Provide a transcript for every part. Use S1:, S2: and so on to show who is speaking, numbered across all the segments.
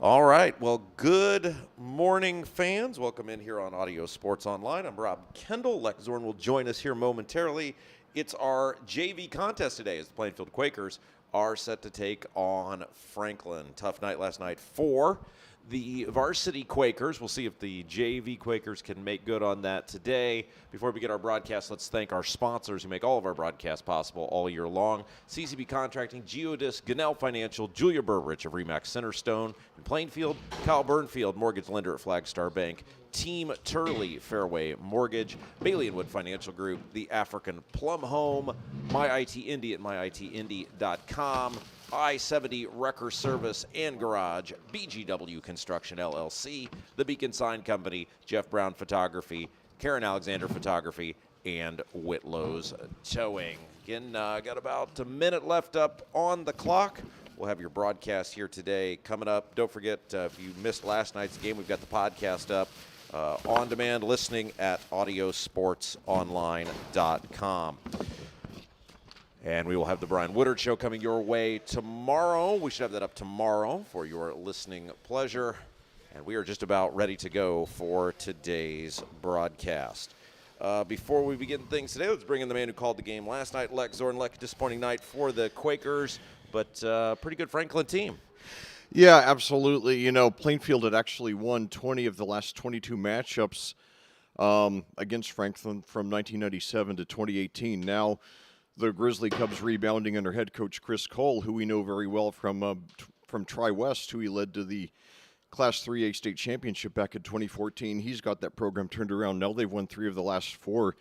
S1: All right. Well, good morning, fans. Welcome in here on Audio Sports Online. I'm Rob Kendall. Lex Zorn will join us here momentarily. It's our JV contest today as the Plainfield Quakers are set to take on Franklin. Tough night last night for the varsity Quakers. We'll see if the JV Quakers can make good on that today. Before we begin our broadcast, let's thank our sponsors who make all of our broadcasts possible all year long. CCB Contracting, Geodis, Gunnell Financial, Julia Burbridge of Remax Centerstone in Plainfield, Kyle Burnfield, mortgage lender at Flagstar Bank, Team Turley, Fairway Mortgage, Bailey & Wood Financial Group, the African Plum Home, My IT Indy at myitindy.com, I-70 Wrecker Service and Garage, BGW Construction LLC, The Beacon Sign Company, Jeff Brown Photography, Karen Alexander Photography, and Whitlow's Towing. Again, got about a minute left up on the clock. We'll have your broadcast here today coming up. Don't forget, if you missed last night's game, we've got the podcast up on demand listening at audiosportsonline.com. And we will have the Brian Woodard Show coming your way tomorrow. We should have that up tomorrow for your listening pleasure. And we are just about ready to go for today's broadcast. Before we begin things today, let's bring in the man who called the game last night, Lex Zorn. Lex, disappointing night for the Quakers, but pretty good Franklin team.
S2: Yeah, absolutely. You know, Plainfield had actually won 20 of the last 22 matchups against Franklin from 1997 to 2018. Now, the Grizzly Cubs rebounding under head coach Chris Cole, who we know very well from Tri-West, who he led to the Class 3A state championship back in 2014. He's got that program turned around. Now they've won 3 of the last 4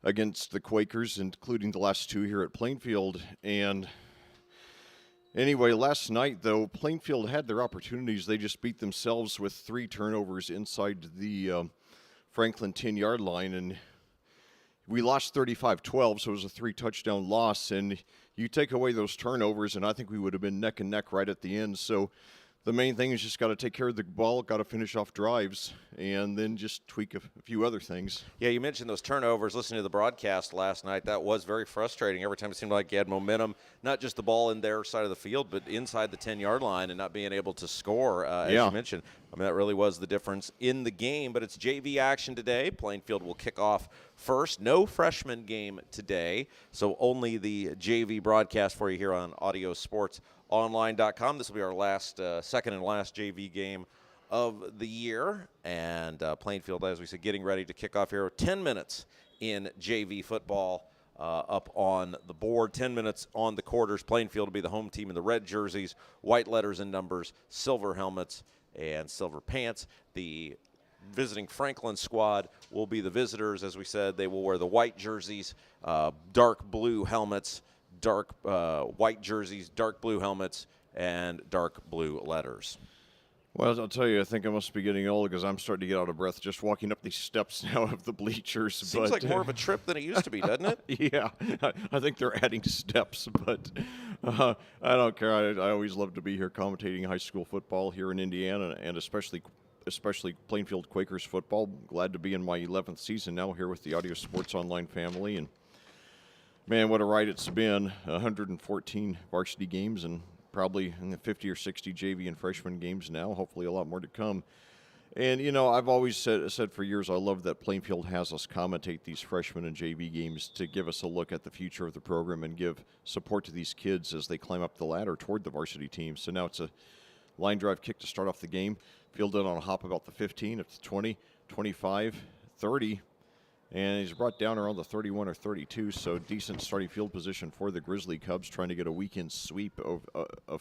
S2: against the Quakers, including the last 2 here at Plainfield. And anyway, last night, though, Plainfield had their opportunities. They just beat themselves with 3 turnovers inside the Franklin 10-yard line, and we lost 35-12, so it was a 3-touchdown loss. And you take away those turnovers, and I think we would have been neck and neck right at the end. So the main thing is just got to take care of the ball, got to finish off drives, and then just tweak a few other things.
S1: Yeah, you mentioned those turnovers. Listening to the broadcast last night, that was very frustrating. Every time it seemed like you had momentum, not just the ball in their side of the field, but inside the 10-yard line and not being able to score, as you mentioned. I mean, that really was the difference in the game, but it's JV action today. Plainfield will kick off first. No freshman game today, so only the JV broadcast for you here on audiosportsonline.com. This will be our last, second and last JV game of the year, and Plainfield, as we said, getting ready to kick off here. 10 minutes in JV football up on the board, 10 minutes on the quarters. Plainfield will be the home team in the red jerseys, white letters and numbers, silver helmets, and silver pants. The visiting Franklin squad will be the visitors. As we said, they will wear the white jerseys, dark blue helmets, dark white jerseys, dark blue helmets, and dark blue letters.
S2: Well, I'll tell you, I think I must be getting old because I'm starting to get out of breath just walking up these steps now of the bleachers.
S1: Seems like more of a trip than it used to be, doesn't it?
S2: Yeah, I think they're adding steps, but I don't care. I always love to be here commentating high school football here in Indiana, and especially Plainfield Quakers football. Glad to be in my 11th season now here with the Audio Sports Online family, and man, what a ride it's been. 114 varsity games and probably in the 50 or 60 JV and freshman games now, hopefully a lot more to come. And, you know, I've always said for years I love that Plainfield has us commentate these freshman and JV games to give us a look at the future of the program and give support to these kids as they climb up the ladder toward the varsity team. So now it's a line drive kick to start off the game, fielded on a hop about the 15, up to 20, 25, 30, and he's brought down around the 31 or 32, so decent starting field position for the Grizzly Cubs trying to get a weekend sweep of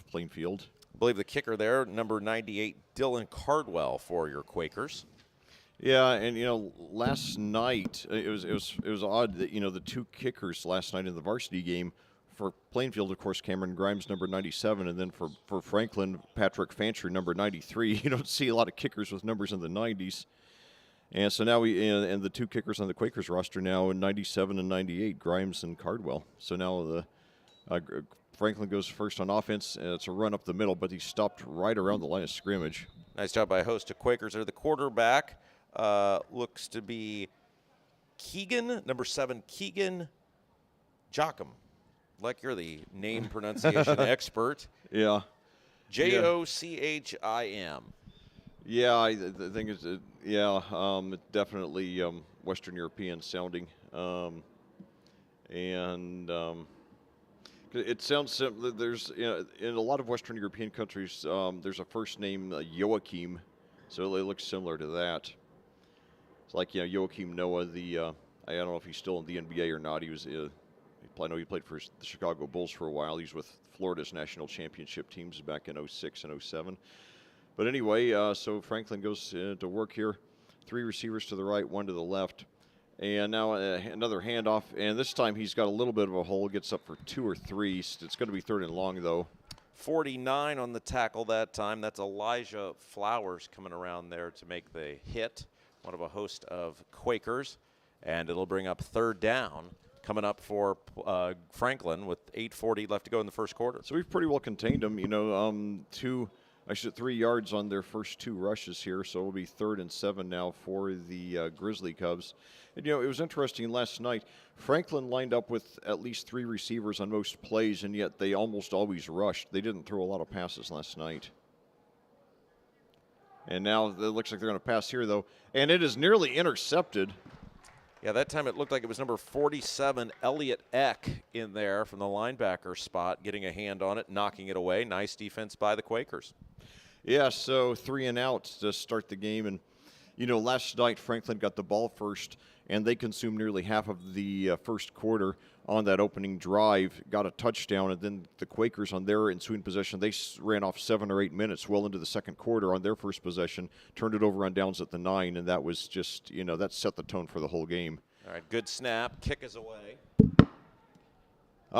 S2: Plainfield.
S1: I believe the kicker there, number 98, Dylan Cardwell for your Quakers.
S2: Yeah, and you know, last night it was odd that, you know, the 2 kickers last night in the varsity game for Plainfield, of course, Cameron Grimes, number 97, and then for Franklin, Patrick Fancher, number 93. You don't see a lot of kickers with numbers in the 90s. And so now and the 2 kickers on the Quakers roster now, 97 and 98, Grimes and Cardwell. So now Franklin goes first on offense. It's a run up the middle, but he stopped right around the line of scrimmage.
S1: Nice job by a host of Quakers there. The quarterback looks to be Keegan, number 7, Keegan Jocham. Like you're the name pronunciation expert.
S2: Yeah.
S1: Jochim.
S2: Yeah, I think it's definitely Western European sounding, and it sounds similar. There's in a lot of Western European countries, there's a first name Joachim, so it looks similar to that. It's like Joachim Noah. I don't know if he's still in the NBA or not. He was. I know he played for the Chicago Bulls for a while. He's with Florida's national championship teams back in 06 and 07. But anyway, so Franklin goes to work here. 3 receivers to the right, 1 to the left. And now another handoff. And this time he's got a little bit of a hole. Gets up for 2 or 3. It's going to be 3rd and long, though.
S1: 49 on the tackle that time. That's Elijah Flowers coming around there to make the hit. One of a host of Quakers. And it'll bring up 3rd down coming up for Franklin with 8:40 left to go in the first quarter.
S2: So we've pretty well contained them. 3 yards on their first 2 rushes here, so it'll be 3rd and 7 now for the Grizzly Cubs. And, it was interesting last night. Franklin lined up with at least 3 receivers on most plays, and yet they almost always rushed. They didn't throw a lot of passes last night. And now it looks like they're going to pass here, though. And it is nearly intercepted.
S1: Yeah, that time it looked like it was number 47, Elliott Eck, in there from the linebacker spot, getting a hand on it, knocking it away. Nice defense by the Quakers.
S2: Yeah, so 3 and out to start the game. And, last night Franklin got the ball first, and they consumed nearly half of the first quarter on that opening drive, got a touchdown, and then the Quakers on their ensuing possession, they ran off 7 or 8 minutes well into the second quarter on their first possession, turned it over on downs at the 9, and that was just, that set the tone for the whole game.
S1: All right, good snap. Kick is away.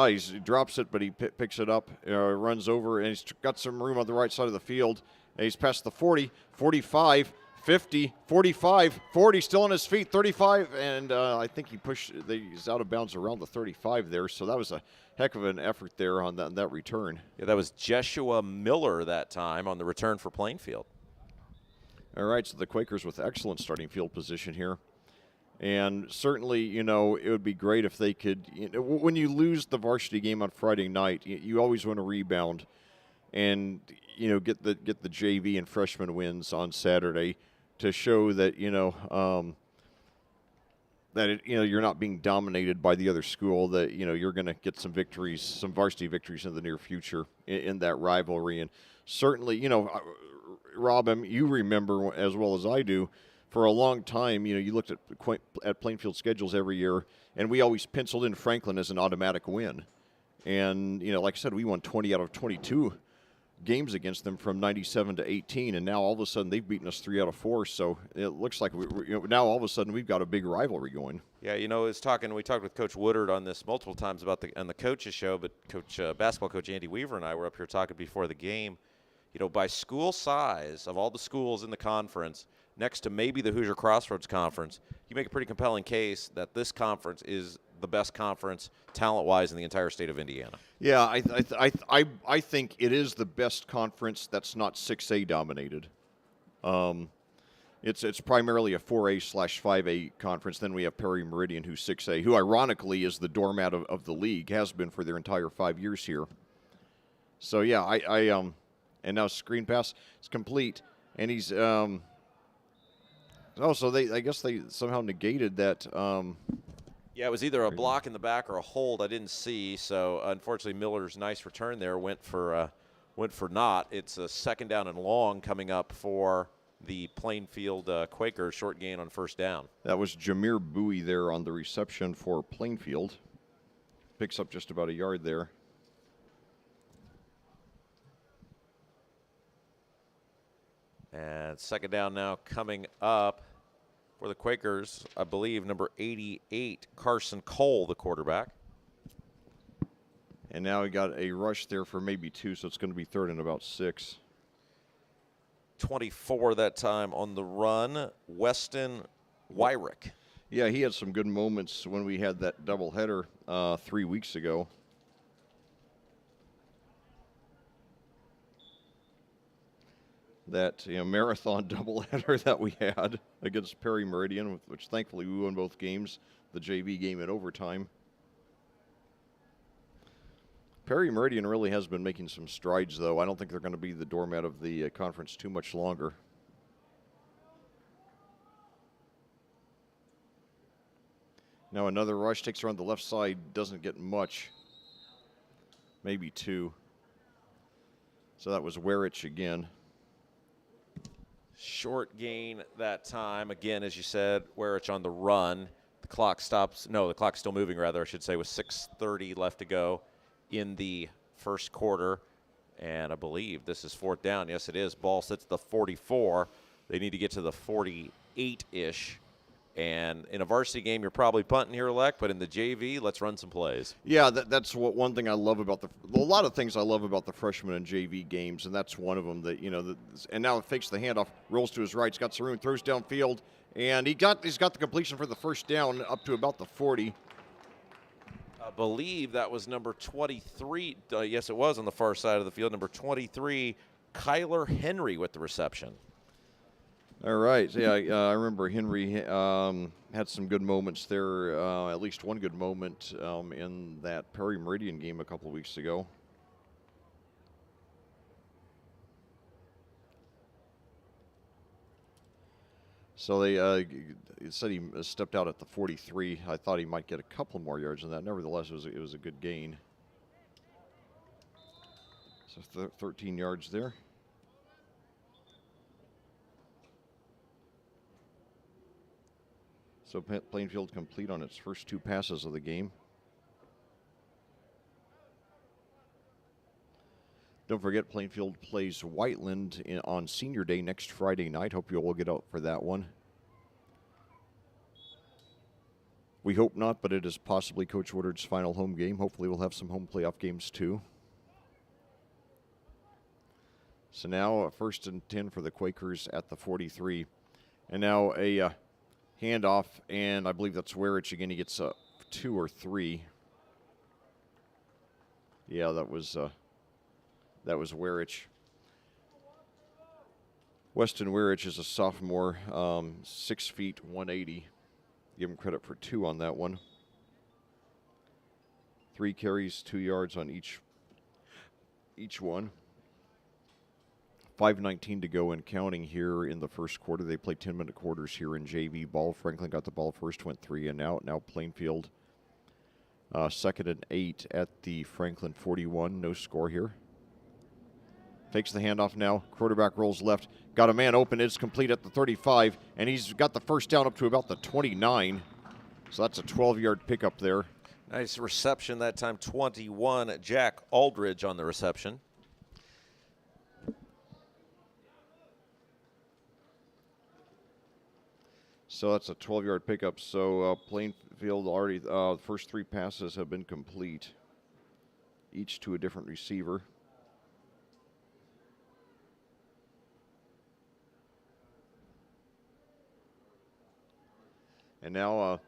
S2: He drops it, but he picks it up, runs over, and he's got some room on the right side of the field. And he's past the 40, 45, 50, 45, 40, still on his feet, 35, and I think he's out of bounds around the 35 there, so that was a heck of an effort there on that return.
S1: Yeah, that was Jeshua Miller that time on the return for Plainfield.
S2: All right, so the Quakers with excellent starting field position here. And certainly, it would be great if they could, when you lose the varsity game on Friday night, you always want to rebound and, get the JV and freshman wins on Saturday to show that, you're not being dominated by the other school, that, you're going to get some victories, some varsity victories in the near future in that rivalry. And certainly, Rob, you remember as well as I do, for a long time, you looked at Plainfield schedules every year, and we always penciled in Franklin as an automatic win. And, like I said, we won 20 out of 22 games against them from 97 to 18, and now all of a sudden they've beaten us 3 out of 4. So it looks like now all of a sudden we've got a big rivalry going.
S1: Yeah, we talked with Coach Woodard on this multiple times on the coaches show, but basketball coach Andy Weaver and I were up here talking before the game. By school size of all the schools in the conference, next to maybe the Hoosier Crossroads Conference, you make a pretty compelling case that this conference is the best conference talent-wise in the entire state of Indiana.
S2: Yeah, I think it is the best conference that's not 6A dominated. It's primarily a 4A/5A conference. Then we have Perry Meridian, who's 6A, who ironically is the doormat of the league, has been for their entire 5 years here. So yeah, and now screen pass is complete, and he's so I guess they somehow negated that.
S1: Yeah, it was either a block in the back or a hold I didn't see. So unfortunately, Miller's nice return there went for naught. It's a 2nd down and long coming up for the Plainfield Quakers. Short gain on 1st down.
S2: That was Jameer Bowie there on the reception for Plainfield. Picks up just about a yard there.
S1: And 2nd down now coming up for the Quakers, I believe, number 88, Carson Cole, the quarterback.
S2: And now we got a rush there for maybe 2, so it's going to be 3rd and about 6.
S1: 24 that time on the run, Weston Wyrick.
S2: Yeah, he had some good moments when we had that doubleheader 3 weeks ago. That marathon doubleheader that we had against Perry Meridian, which thankfully we won both games, the JV game in overtime. Perry Meridian really has been making some strides, though. I don't think they're going to be the doormat of the conference too much longer. Now another rush, takes her on the left side, doesn't get much. Maybe 2. So that was Werich again.
S1: Short gain that time. Again, as you said, Werich on the run. The clock stops. No, the clock's still moving, rather, I should say, with 6:30 left to go in the first quarter. And I believe this is 4th down. Yes, it is. Ball sits at the 44. They need to get to the 48-ish. And in a varsity game, you're probably punting here, Leck, but in the JV, let's run some plays.
S2: Yeah, that's one thing I love about a lot of things I love about the freshman and JV games, and that's one of them. That and now it fakes the handoff, rolls to his right, he's got some room, throws downfield, and he's got the completion for the first down up to about the 40.
S1: I believe that was number 23. Yes, it was on the far side of the field. Number 23, Kyler Henry with the reception.
S2: All right. Yeah, I remember Henry had some good moments there, at least one good moment in that Perry Meridian game a couple of weeks ago. So they said he stepped out at the 43. I thought he might get a couple more yards than that. Nevertheless, it was a good gain. So 13 yards there. So Plainfield complete on its first 2 passes of the game. Don't forget, Plainfield plays Whiteland on Senior Day next Friday night. Hope you all get out for that one. We hope not, but it is possibly Coach Woodard's final home game. Hopefully we'll have some home playoff games too. So now 1st and 10 for the Quakers at the 43. And now a handoff, and I believe that's Werich again. He gets 2 or 3. Yeah, that was Werich. Weston Werich is a sophomore, 6 feet, 180. Give him credit for 2 on that one. 3 carries, 2 yards on each one. 5:19 to go and counting here in the first quarter. They play 10-minute quarters here in JV ball. Franklin got the ball first, went 3 and out. Now Plainfield 2nd and 8 at the Franklin 41. No score here. Takes the handoff now. Quarterback rolls left. Got a man open. It's complete at the 35, and he's got the first down up to about the 29. So that's a 12-yard pickup there.
S1: Nice reception that time. 21, Jack Aldridge on the reception.
S2: So that's a 12-yard pickup. So Plainfield already, the first 3 passes have been complete, each to a different receiver. And now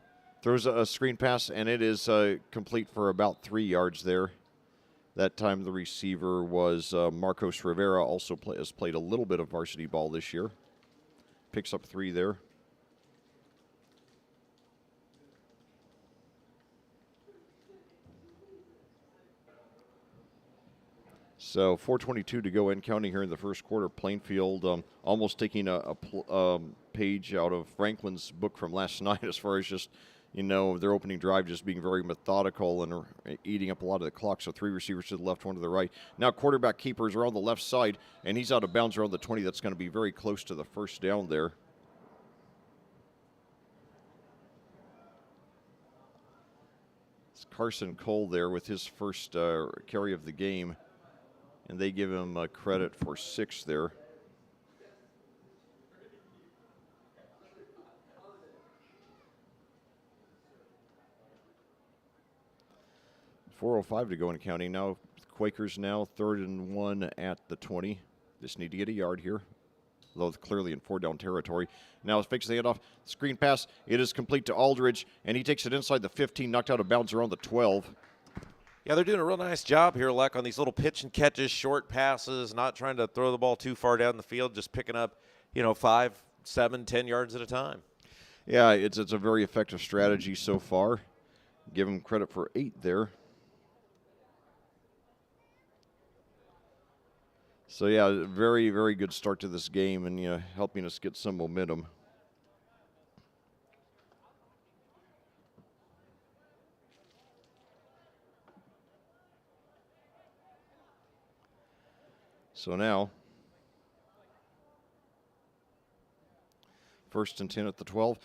S2: throws a screen pass, and it is complete for about 3 yards there. That time the receiver was Marcos Rivera, also has played a little bit of varsity ball this year. Picks up 3 there. So 4:22 to go and counting here in the first quarter. Plainfield almost taking a page out of Franklin's book from last night as far as just, their opening drive just being very methodical and eating up a lot of the clock. So 3 receivers to the left, 1 to the right. Now quarterback keepers are on the left side, and he's out of bounds around the 20. That's going to be very close to the first down there. It's Carson Cole there with his first carry of the game. And they give him credit for 6 there. .405 to go in counting. Now Quakers now 3rd and 1 at the 20. Just need to get a yard here, though it's clearly in 4-down territory. Now it's fakes the handoff. Screen pass. It is complete to Aldridge, and he takes it inside the 15, knocked out of bounds around the 12.
S1: Yeah, they're doing a real nice job here, Leck, on these little pitch and catches, short passes, not trying to throw the ball too far down the field, just picking up, 5, 7, 10 yards at a time.
S2: Yeah, it's a very effective strategy so far. Give him credit for 8 there. So yeah, very, very good start to this game, and helping us get some momentum. So now, 1st and 10 at the 12.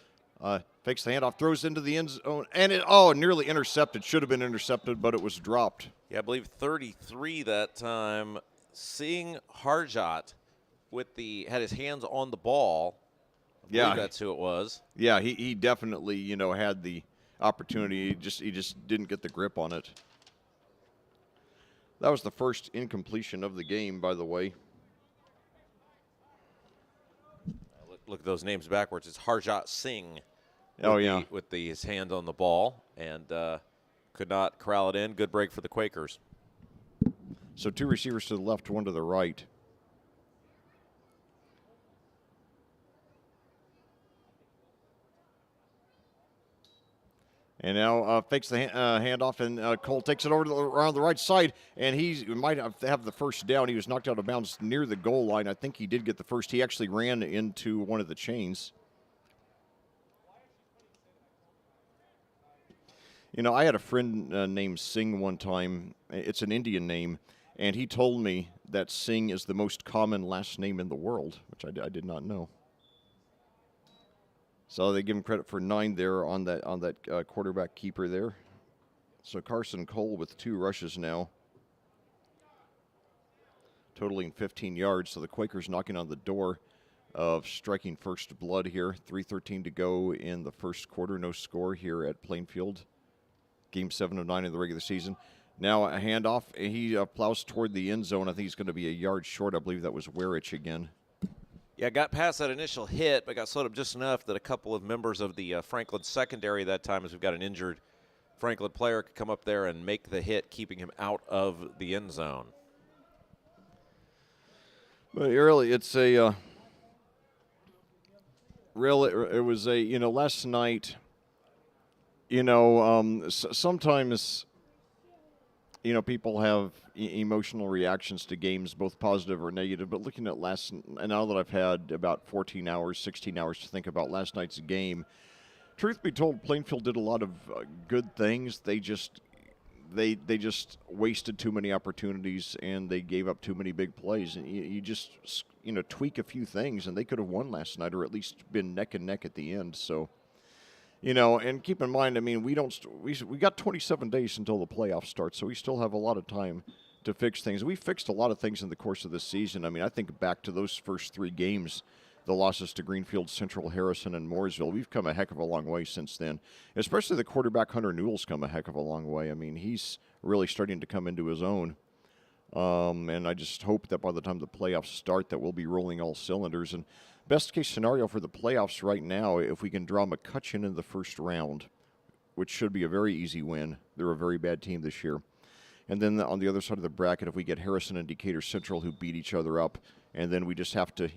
S2: Fakes the handoff, throws into the end zone, and nearly intercepted. Should have been intercepted, but it was dropped.
S1: Yeah, I believe 33 that time. Seeing Harjot had his hands on the ball. I believe that's who it was.
S2: Yeah, he definitely had the opportunity. He just didn't get the grip on it. That was the first incompletion of the game, by the way.
S1: Look at those names backwards. It's Harjot Singh. With his hand on the ball, and could not corral it in. Good break for the Quakers.
S2: So 2 receivers to the left, 1 to the right. And now fakes the handoff, and Cole takes it over around the right side, and he might have the first down. He was knocked out of bounds near the goal line. I think he did get the first. He actually ran into one of the chains. I had a friend named Singh one time. It's an Indian name, and he told me that Singh is the most common last name in the world, which I did not know. So they give him credit for 9 there on that quarterback keeper there. So Carson Cole with 2 rushes now, totaling 15 yards. So the Quakers knocking on the door of striking first blood here. 3:13 to go in the first quarter. No score here at Plainfield. Game 7 of 9 in the regular season. Now a handoff. He plows toward the end zone. I think he's going to be a yard short. I believe that was Werich again.
S1: Yeah, got past that initial hit, but got slowed up just enough that a couple of members of the Franklin secondary that time, as we've got an injured Franklin player, could come up there and make the hit, keeping him out of the end zone.
S2: But really, it's it was last night, sometimes, people have emotional reactions to games, both positive or negative. But looking at and now that I've had about 14 hours, 16 hours to think about last night's game, truth be told, Plainfield did a lot of good things. They just wasted too many opportunities, and they gave up too many big plays. And you just tweak a few things, and they could have won last night, or at least been neck and neck at the end. So. And keep in mind, we got 27 days until the playoffs start, so we still have a lot of time to fix things. We fixed a lot of things in the course of this season. I think back to those first 3 games, the losses to Greenfield, Central, Harrison, and Mooresville. We've come a heck of a long way since then. Especially the quarterback, Hunter Newell's come a heck of a long way. He's really starting to come into his own. And I just hope that by the time the playoffs start that we'll be rolling all cylinders. And best case scenario for the playoffs right now, if we can draw McCutcheon in the first round, which should be a very easy win. They're a very bad team this year. And then on the other side of the bracket, if we get Harrison and Decatur Central, who beat each other up, and then we just have to,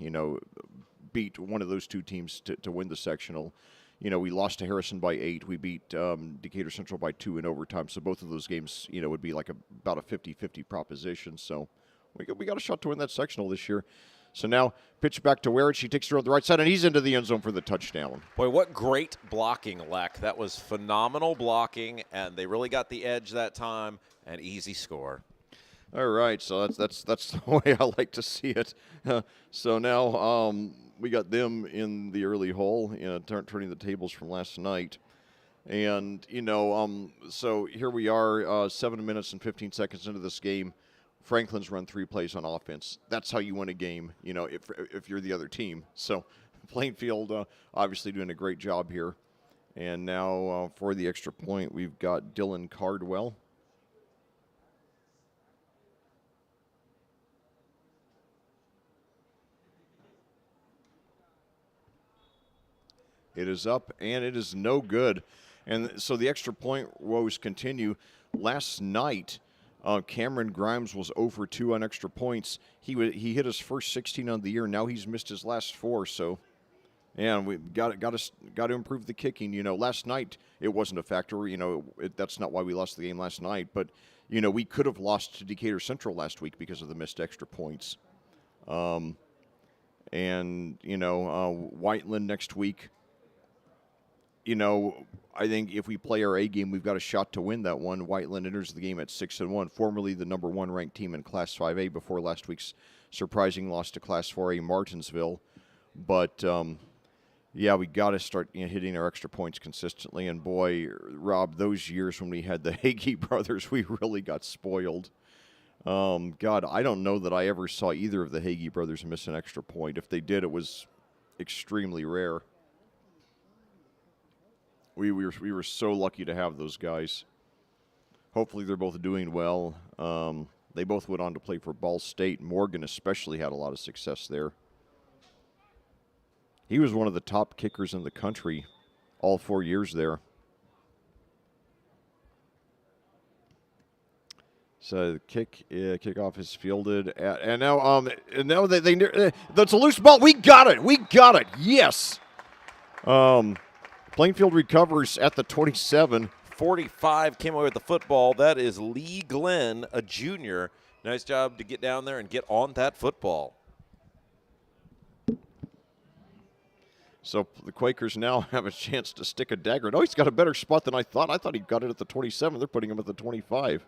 S2: beat one of those 2 teams to win the sectional. We lost to Harrison by 8. We beat Decatur Central by 2 in overtime. So both of those games, would be like about a 50-50 proposition. So we got a shot to win that sectional this year. So now pitch back to Werich. He takes it on the right side, and he's into the end zone for the touchdown.
S1: Boy, what great blocking, Leck. That was phenomenal blocking, and they really got the edge that time. An easy score.
S2: All right, so that's the way I like to see it. So now we got them in the early hole, turning the tables from last night. And, so here we are, 7 minutes and 15 seconds into this game. Franklin's run 3 plays on offense. That's how you win a game, if you're the other team. So Plainfield obviously doing a great job here. And now for the extra point, we've got Dylan Cardwell. It is up, and it is no good. And so the extra point woes continue. Last night, Cameron Grimes was 0 for 2 on extra points. He hit his first 16 on the year. Now he's missed his last 4. So, and we got to improve the kicking. Last night it wasn't a factor. That's not why we lost the game last night. But we could have lost to Decatur Central last week because of the missed extra points. And, Whiteland next week. I think if we play our A game, we've got a shot to win that one. Whiteland enters the game at 6-1, formerly the number 1 ranked team in Class 5A before last week's surprising loss to Class 4A Martinsville. But yeah, we got to start hitting our extra points consistently. And boy, Rob, those years when we had the Hagee brothers, we really got spoiled. God, I don't know that I ever saw either of the Hagee brothers miss an extra point. If they did, it was extremely rare. We were so lucky to have those guys. Hopefully they're both doing well. They both went on to play for Ball State. Morgan especially had a lot of success there. He was one of the top kickers in the country all 4 years there. So the kickoff is fielded, and now that's a loose ball. We got it. Yes. Plainfield recovers at the 27.
S1: 45 came away with the football. That is Lee Glenn, a junior. Nice job to get down there and get on that football.
S2: So the Quakers now have a chance to stick a dagger. No, he's got a better spot than I thought. I thought he got it at the 27. They're putting him at the 25.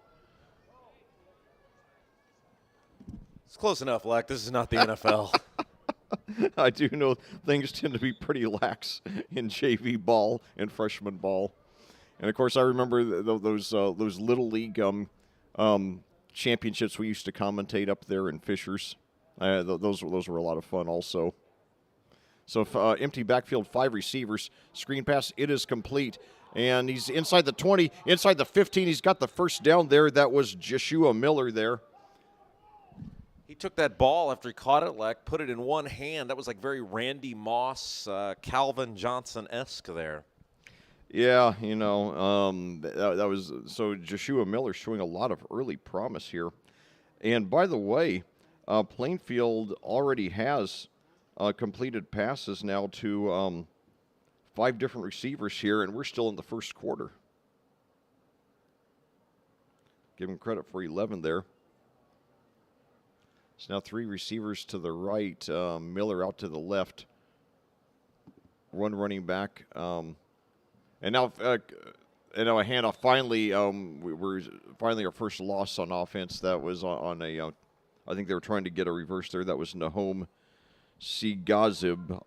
S1: It's close enough, Leck. This is not the NFL.
S2: I do know things tend to be pretty lax in JV ball and freshman ball. And, of course, I remember those Little League championships we used to commentate up there in Fishers. Those were a lot of fun also. So empty backfield, 5 receivers. Screen pass, it is complete. And he's inside the 20, inside the 15. He's got the first down there. That was Joshua Miller there.
S1: He took that ball after he caught it, Leck, put it in one hand. That was like very Randy Moss, Calvin Johnson-esque there.
S2: Yeah, that was so Joshua Miller showing a lot of early promise here. And by the way, Plainfield already has completed passes now to 5 different receivers here, and we're still in the first quarter. Give him credit for 11 there. So now 3 receivers to the right, Miller out to the left, 1 running back, and now a handoff. Finally, we're finally our first loss on offense. That was on a, I think they were trying to get a reverse there. That was Nahom Sigazib.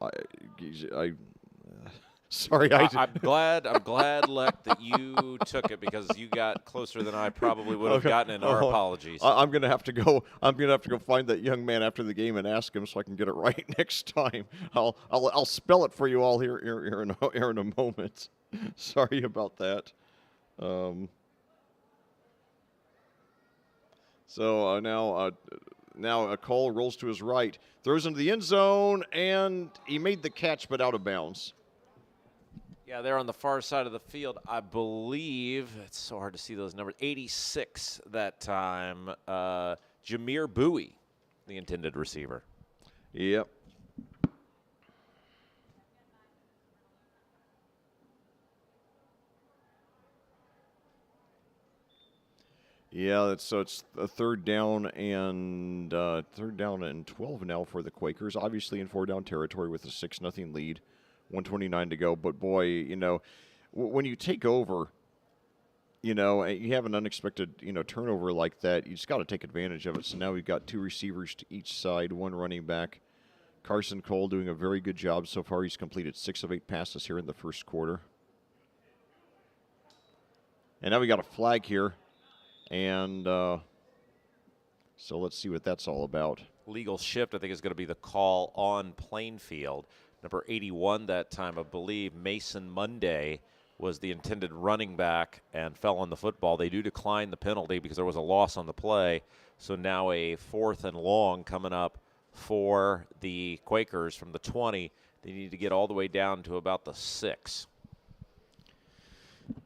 S2: Sorry,
S1: I'm glad, Leck, that you took it because you got closer than I probably would have gotten. And our apologies.
S2: I'm gonna have to go. I'm gonna have to go find that young man after the game and ask him so I can get it right next time. I'll spell it for you all here in a moment. Sorry about that. So now Cole rolls to his right, throws into the end zone, and he made the catch but out of bounds.
S1: Yeah, they're on the far side of the field. I believe, it's so hard to see those numbers, 86 that time. Jameer Bowie, the intended receiver.
S2: Yep. Yeah, so it's a third down and 12 now for the Quakers. Obviously in 4-down territory with a 6-0 lead. 1:29 to go, but boy, when you take over, and you have an unexpected, turnover like that, you just got to take advantage of it. So now we've got 2 receivers to each side, 1 running back. Carson Cole doing a very good job so far. He's completed 6 of 8 passes here in the first quarter. And now we got a flag here, and so let's see what that's all about.
S1: Legal shift, I think, is going to be the call on Plainfield. Number 81 that time, I believe, Mason Monday was the intended running back and fell on the football. They do decline the penalty because there was a loss on the play. So now a 4th and long coming up for the Quakers from the 20. They need to get all the way down to about the 6.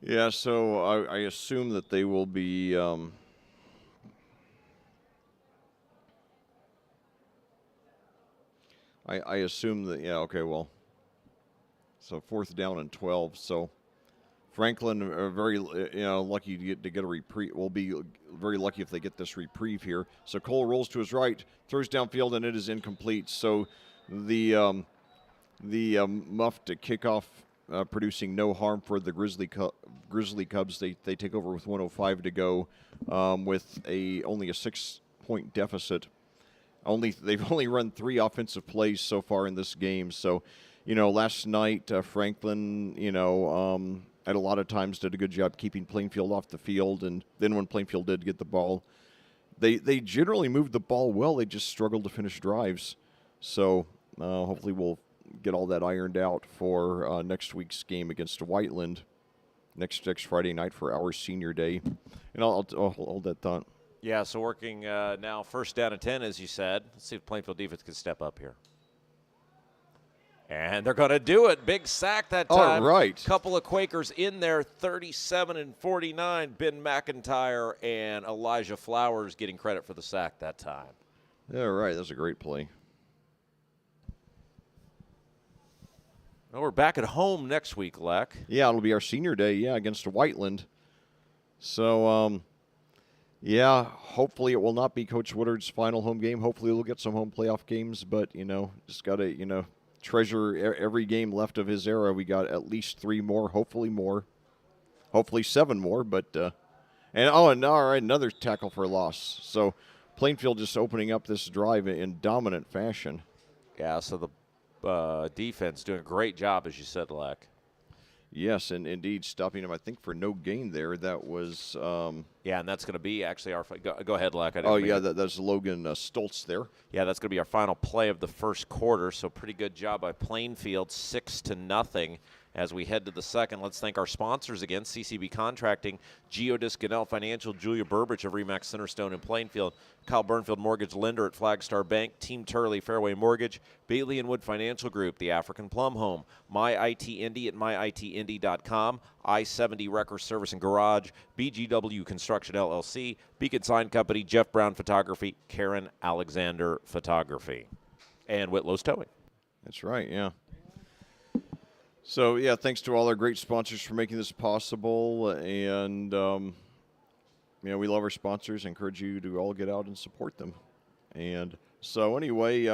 S2: Yeah, so I assume that they will be I assume that, yeah, okay, well, so 4th down and 12. So Franklin are very lucky to get a reprieve. Will be very lucky if they get this reprieve here. So Cole rolls to his right, throws downfield, and it is incomplete. So the muff to kickoff, producing no harm for the Grizzly Cubs. They take over with 105 to go, with only a 6-point deficit. They've only run 3 offensive plays so far in this game. So, last night Franklin, at a lot of times did a good job keeping Plainfield off the field, and then when Plainfield did get the ball, they generally moved the ball well. They just struggled to finish drives. So hopefully we'll get all that ironed out for next week's game against Whiteland next Friday night for our senior day. And I'll hold that thought.
S1: Yeah, so working now 1st down and 10, as you said. Let's see if Plainfield defense can step up here. And they're going to do it. Big sack that time.
S2: All right.
S1: Couple of Quakers in there, 37 and 49. Ben McIntyre and Elijah Flowers getting credit for the sack that time.
S2: Yeah, right. That's a great play.
S1: Well, we're back at home next week, Leck.
S2: Yeah, it'll be our senior day, against Whiteland. So, hopefully it will not be Coach Woodard's final home game. Hopefully we'll get some home playoff games, but, just got to, treasure every game left of his era. We got at least 3 more, hopefully 7 more, but, all right, another tackle for a loss. So Plainfield just opening up this drive in dominant fashion.
S1: Yeah, so the defense doing a great job, as you said, Leck.
S2: Yes, and indeed stopping him, I think, for no gain there. That was
S1: and that's going to be actually our go ahead, Leck.
S2: That's Logan Stoltz there.
S1: Yeah, that's going to be our final play of the first quarter. So pretty good job by Plainfield, 6-0. As we head to the second, let's thank our sponsors again: CCB Contracting, Geodis Ganell Financial, Julia Burbridge of Remax Centerstone in Plainfield, Kyle Burnfield Mortgage Lender at Flagstar Bank, Team Turley Fairway Mortgage, Bailey and Wood Financial Group, the African Plum Home, My IT Indy at myitindy.com, I-70 Wrecker Service and Garage, BGW Construction LLC, Beacon Sign Company, Jeff Brown Photography, Karen Alexander Photography, and Whitlow's Towing.
S2: That's right, yeah. So, thanks to all our great sponsors for making this possible. And, we love our sponsors. Encourage you to all get out and support them. And so, anyway,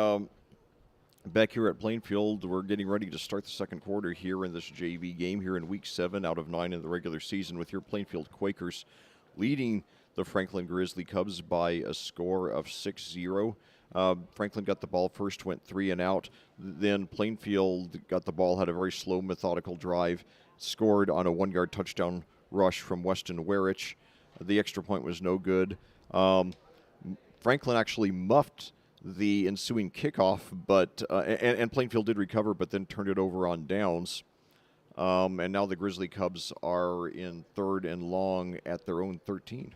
S2: back here at Plainfield, we're getting ready to start the second quarter here in this JV game here in Week 7 out of 9 in the regular season, with your Plainfield Quakers leading the Franklin Grizzly Cubs by a score of 6-0. Franklin got the ball first, went 3 and out. Then Plainfield got the ball, had a very slow, methodical drive, scored on a 1-yard touchdown rush from Weston Werich. The extra point was no good. Franklin actually muffed the ensuing kickoff, but and Plainfield did recover, but then turned it over on downs. And now the Grizzly Cubs are in 3rd and long at their own 13.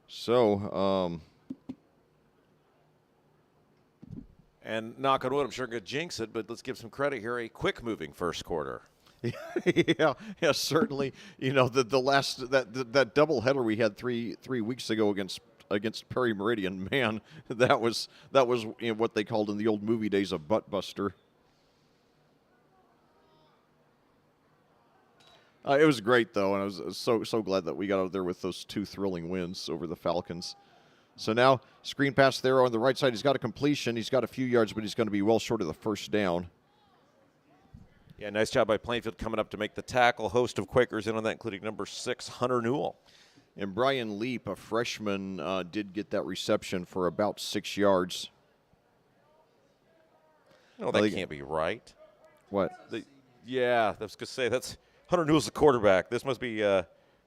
S2: So,
S1: and knock on wood, I'm sure I'm going to jinx it, but let's give some credit here. A quick-moving first quarter.
S2: yeah, certainly. The last that doubleheader we had three weeks ago against Perry Meridian, man, that was what they called in the old movie days a butt buster. It was great, though, and I was so glad that we got out there with those 2 thrilling wins over the Falcons. So now, screen pass there on the right side. He's got a completion. He's got a few yards, but he's going to be well short of the first down.
S1: Yeah, nice job by Plainfield coming up to make the tackle. Host of Quakers in on that, including number 6, Hunter Newell.
S2: And Brian Leap, a freshman, did get that reception for about 6 yards.
S1: No, that can't be right.
S2: What?
S1: I was going to say, that's Hunter Newell's the quarterback. This must be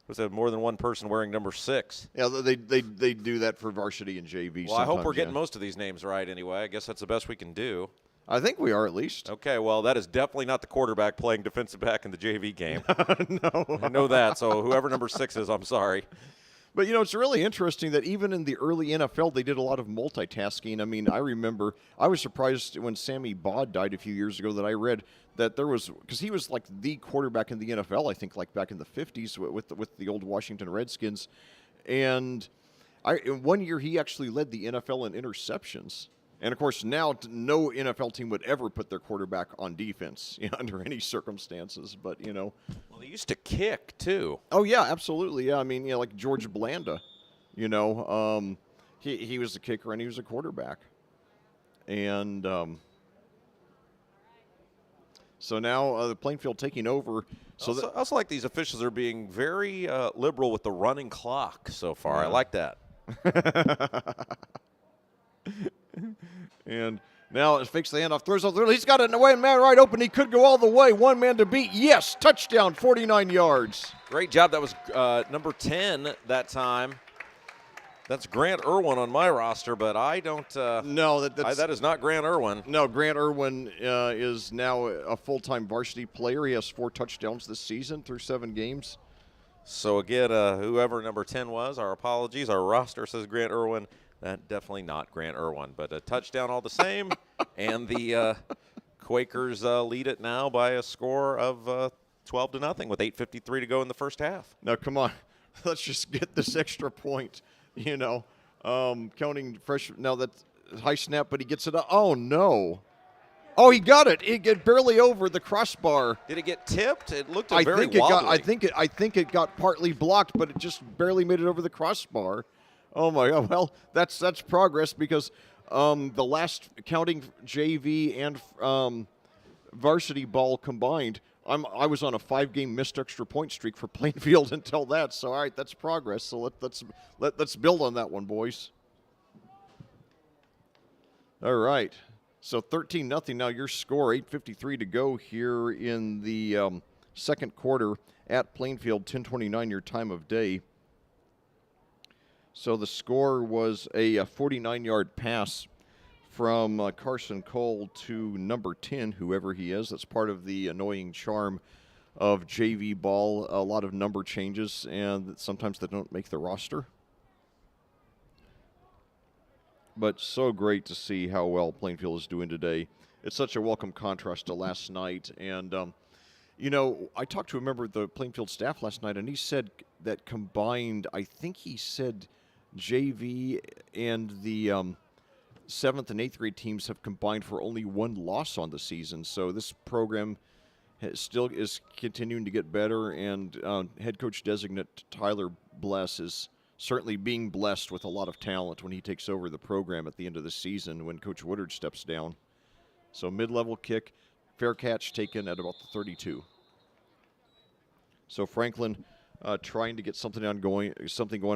S1: must have more than one person wearing number 6.
S2: Yeah, they do that for varsity and JV.
S1: Well, I hope we're getting most of these names right anyway. I guess that's the best we can do.
S2: I think we are, at least.
S1: Okay, well, that is definitely not the quarterback playing defensive back in the JV game.
S2: No.
S1: I know that, so whoever number 6 is, I'm sorry.
S2: But, it's really interesting that even in the early NFL, they did a lot of multitasking. I mean, I remember I was surprised when Sammy Baugh died a few years ago that I read that there was, because he was like the quarterback in the NFL, I think, like back in the 50s with the old Washington Redskins. And in one year, he actually led the NFL in interceptions. And, of course, now no NFL team would ever put their quarterback on defense under any circumstances. But,
S1: Well, they used to kick, too.
S2: Oh, yeah, absolutely. Yeah, I mean, like George Blanda, he was a kicker and he was a quarterback. And so now the Plainfield taking over. So
S1: I also like these officials are being very liberal with the running clock so far. Yeah. I like that.
S2: And now it fakes the handoff, throws up. He's got it away, man right open. He could go all the way. One man to beat. Yes, touchdown, 49 yards.
S1: Great job. That was number 10 that time. That's Grant Irwin on my roster, but I don't.
S2: No,
S1: that is not Grant Irwin.
S2: No, Grant Irwin is now a full-time varsity player. He has 4 touchdowns this season through 7 games.
S1: So again, whoever number 10 was, our apologies. Our roster says Grant Irwin. That definitely not Grant Irwin, but a touchdown all the same. And the Quakers lead it now by a score of 12-0 with 8:53 to go in the first half.
S2: Now, come on. Let's just get this extra point, counting fresh. Now, that's high snap, but he gets it. Oh, no. Oh, he got it. It get barely over the crossbar.
S1: Did it get tipped? It looked very wobbly.
S2: I think it got partly blocked, but it just barely made it over the crossbar. Oh, my God. Well, that's progress because the last, counting JV and varsity ball combined, I was on a 5-game missed extra point streak for Plainfield until that. So, all right, that's progress. So let's build on that one, boys. All right. So 13-0 now your score, 8:53 to go here in the second quarter at Plainfield, 10:29 your time of day. So the score was a 49-yard pass from Carson Cole to number 10, whoever he is. That's part of the annoying charm of JV ball, a lot of number changes, and sometimes they don't make the roster. But so great to see how well Plainfield is doing today. It's such a welcome contrast to last night. And, I talked to a member of the Plainfield staff last night, and he said that combined, I think he said JV and the 7th and 8th grade teams have combined for only 1 loss on the season. So this program still is continuing to get better, and head coach designate Tyler Bless is certainly being blessed with a lot of talent when he takes over the program at the end of the season when Coach Woodard steps down. So mid-level kick, fair catch taken at about the 32. So Franklin trying to get something going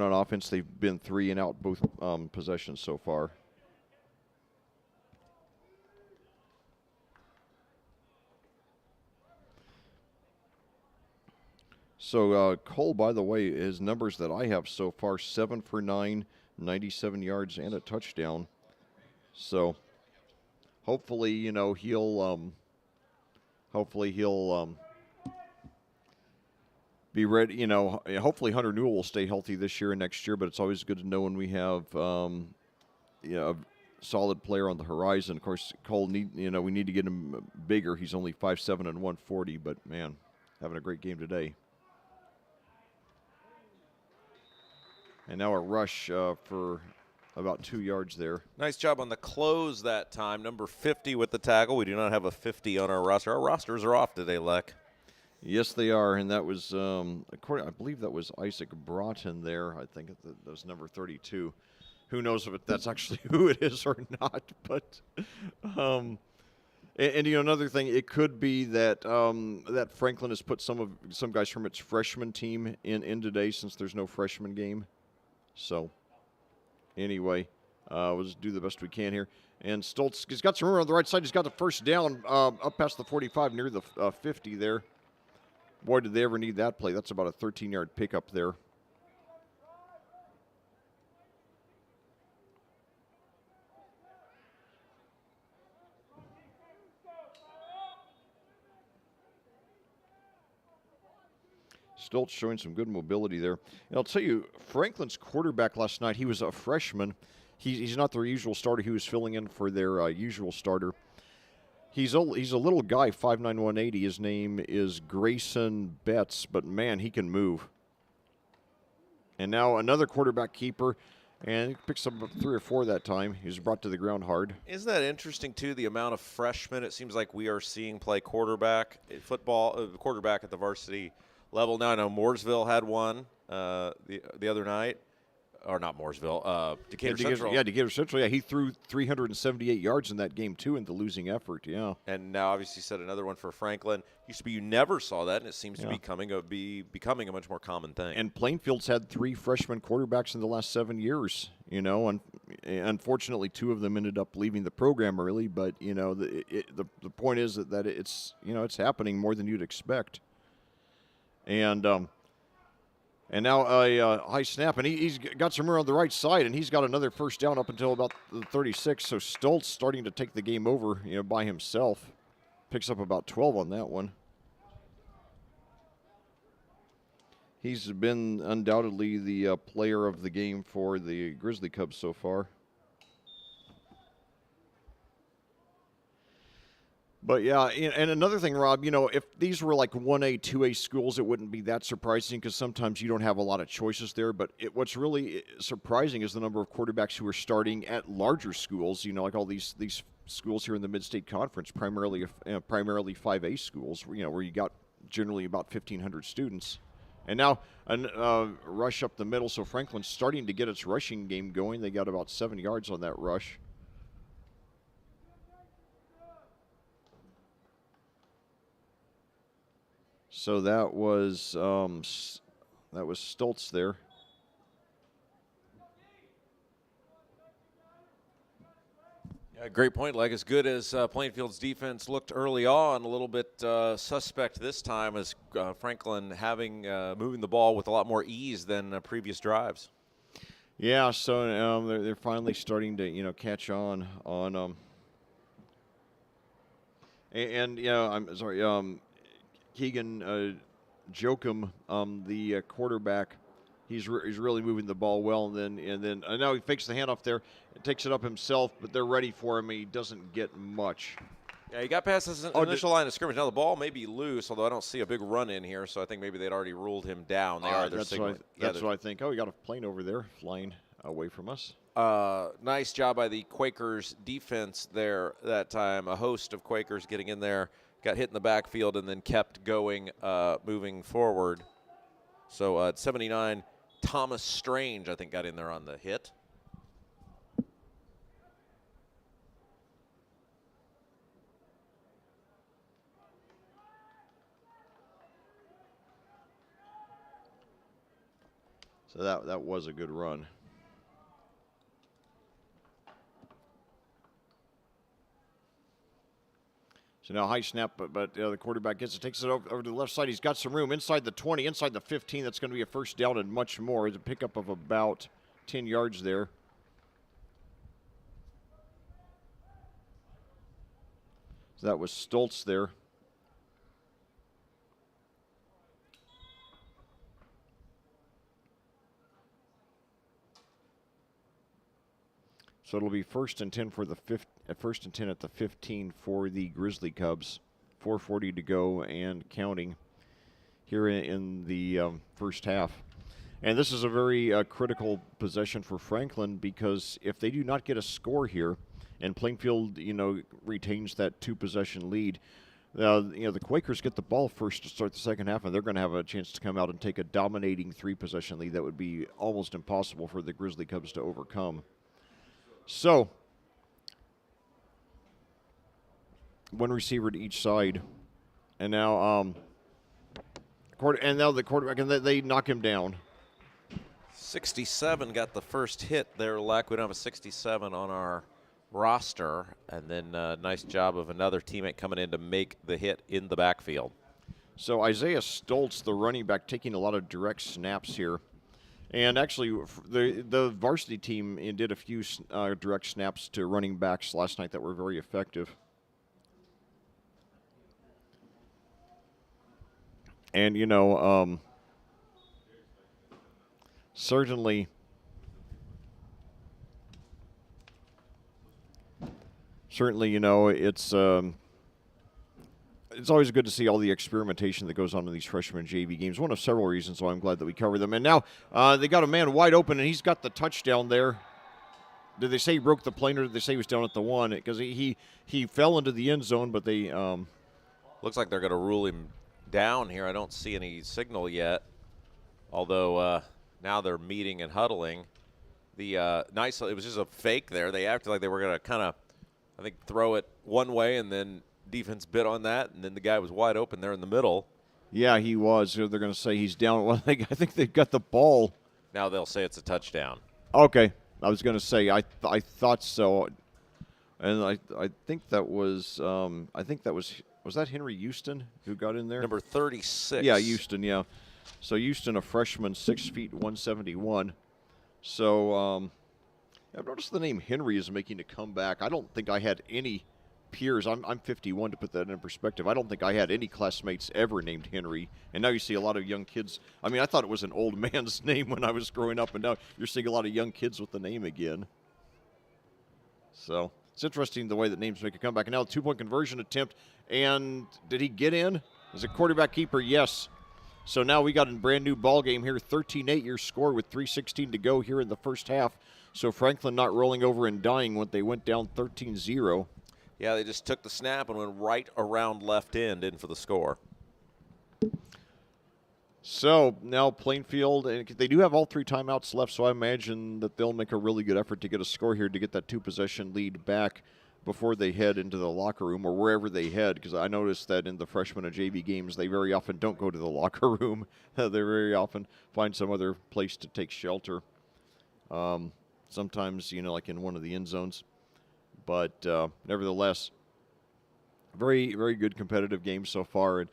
S2: on offense. They've been 3 and out both possessions so far. So Cole, by the way, his numbers that I have so far, 7 for 9, 97 yards, and a touchdown. So hopefully, he'll be ready. Hopefully Hunter Newell will stay healthy this year and next year, but it's always good to know when we have a solid player on the horizon. Of course, Cole we need to get him bigger. He's only 5'7" and 140, but man, having a great game today. And now a rush for about 2 yards there.
S1: Nice job on the close that time. Number 50 with the tackle. We do not have a 50 on our roster. Our rosters are off today, Leck.
S2: Yes, they are, and that was, I believe that was Isaac Broughton there. I think that was number 32. Who knows if that's actually who it is or not, but and another thing, it could be that that Franklin has put some guys from its freshman team in today since there's no freshman game. So, anyway, we'll just do the best we can here. And Stoltz, he's got some room on the right side. He's got the first down up past the 45 near the 50 there. Boy, did they ever need that play. That's about a 13-yard pickup there. Stoltz showing some good mobility there. And I'll tell you, Franklin's quarterback last night, he was a freshman. He's not their usual starter. He was filling in for their usual starter. He's a little guy, 5'9", 180. His name is Grayson Betts, but man, he can move. And now another quarterback keeper. And he picks up 3 or 4 that time. He was brought to the ground hard.
S1: Isn't that interesting, too, the amount of freshmen it seems like we are seeing play quarterback football, quarterback at the varsity level? Now, I know Mooresville had one the other night. Or not Mooresville, Decatur Central.
S2: Yeah, Decatur Central. Yeah, he threw 378 yards in that game, too, in the losing effort. Yeah.
S1: And now, obviously, set another one for Franklin. Used to be you never saw that, and it seems to be becoming a much more common thing.
S2: And Plainfield's had 3 freshman quarterbacks in the last 7 years. And unfortunately, 2 of them ended up leaving the program early. But the point is that it's it's happening more than you'd expect. And now a high snap, and he's got some room on the right side, and he's got another first down up until about the 36. So Stoltz starting to take the game over, by himself. Picks up about 12 on that one. He's been undoubtedly the player of the game for the Grizzly Cubs so far. But, yeah, and another thing, Rob, if these were like 1A, 2A schools, it wouldn't be that surprising because sometimes you don't have a lot of choices there. But what's really surprising is the number of quarterbacks who are starting at larger schools, like all these schools here in the Mid-State Conference, primarily 5A schools, where you got generally about 1,500 students. And now a rush up the middle, so Franklin's starting to get its rushing game going. They got about 7 yards on that rush. So that was Stoltz there.
S1: Yeah, great point, Leg. As good as Plainfield's defense looked early on, a little bit suspect this time as Franklin moving the ball with a lot more ease than previous drives.
S2: Yeah, so they're finally starting to catch on. I'm sorry. Keegan Jokum, the quarterback, he's really moving the ball well, and then now he fakes the handoff there, takes it up himself, but they're ready for him. He doesn't get much.
S1: Yeah, he got past his initial line of scrimmage. Now the ball may be loose, although I don't see a big run in here, so I think maybe they'd already ruled him down.
S2: That's what I think. Oh, we got a plane over there flying away from us.
S1: Nice job by the Quakers defense there that time. A host of Quakers getting in there. Got hit in the backfield and then kept going, moving forward. So at 79, Thomas Strange, I think, got in there on the hit.
S2: So that was a good run. So now high snap, but the quarterback takes it over to the left side. He's got some room inside the 20, inside the 15. That's going to be a first down and much more. It's a pickup of about 10 yards there. So that was Stoltz there. So it'll be first and 10 for the first and 10 at the 15 for the Grizzly Cubs. 4:40 to go and counting here in the first half. And this is a very critical possession for Franklin because if they do not get a score here, and Plainfield, retains that 2-possession lead, the Quakers get the ball first to start the second half, and they're going to have a chance to come out and take a dominating 3-possession lead that would be almost impossible for the Grizzly Cubs to overcome. So, one receiver to each side, and now the quarterback, and they knock him down.
S1: 67 got the first hit there, Leck. We don't have a 67 on our roster, and then nice job of another teammate coming in to make the hit in the backfield.
S2: So Isaiah Stoltz, the running back, taking a lot of direct snaps here. And actually, the varsity team did a few direct snaps to running backs last night that were very effective. And, certainly it's it's always good to see all the experimentation that goes on in these freshman JV games. One of several reasons why I'm glad that we cover them. And now they got a man wide open, and he's got the touchdown there. Did they say he broke the plane, or did they say he was down at the 1? Because he fell into the end zone, but they
S1: looks like they're going to rule him down here. I don't see any signal yet, although now they're meeting and huddling. The it was just a fake there. They acted like they were going to kind of, I think, throw it one way, and then defense bit on that, and then the guy was wide open there in the middle.
S2: Yeah, he was. They're going to say he's down. Well, I think they've got the ball.
S1: Now they'll say it's a touchdown.
S2: Okay. I was going to say I thought so, and I think that was was that Henry Houston who got in there?
S1: Number 36.
S2: Yeah, Houston. Yeah, so Houston, a freshman, 6 feet 171. So I've noticed the name Henry is making a comeback. I don't think I had any peers. I'm 51 to put that in perspective. I don't think I had any classmates ever named Henry. And now you see a lot of young kids. I mean, I thought it was an old man's name when I was growing up, and now you're seeing a lot of young kids with the name again. So it's interesting the way that names make a comeback. And now a 2-point conversion attempt. And did he get in? Is it quarterback keeper? Yes. So now we got a brand new ball game here. 13-8 your score with 3:16 to go here in the first half. So Franklin not rolling over and dying when they went down 13-0.
S1: Yeah, they just took the snap and went right around left end in for the score.
S2: So now Plainfield, and they do have all 3 timeouts left, so I imagine that they'll make a really good effort to get a score here to get that 2-possession lead back before they head into the locker room or wherever they head, because I noticed that in the freshman and JV games, they very often don't go to the locker room. They very often find some other place to take shelter. Sometimes, like in one of the end zones. But nevertheless, very, very good competitive game so far. And,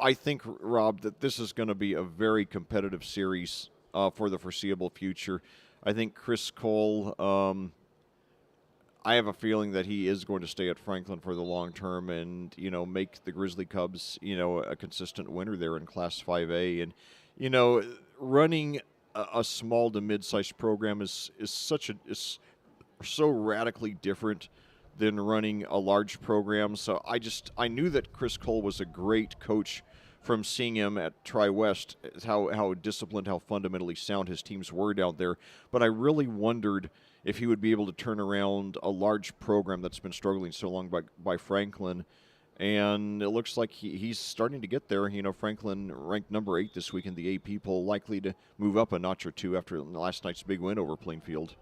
S2: I think, Rob, that this is going to be a very competitive series for the foreseeable future. I think Chris Cole, I have a feeling that he is going to stay at Franklin for the long term and, make the Grizzly Cubs, a consistent winner there in Class 5A. And, running a small to mid-sized program is so radically different than running a large program. So I knew that Chris Cole was a great coach from seeing him at Tri-West, how disciplined, how fundamentally sound his teams were down there. But I really wondered if he would be able to turn around a large program that's been struggling so long by Franklin. And it looks like he's starting to get there. Franklin ranked number 8 this week in the AP poll, likely to move up a notch or two after last night's big win over Plainfield.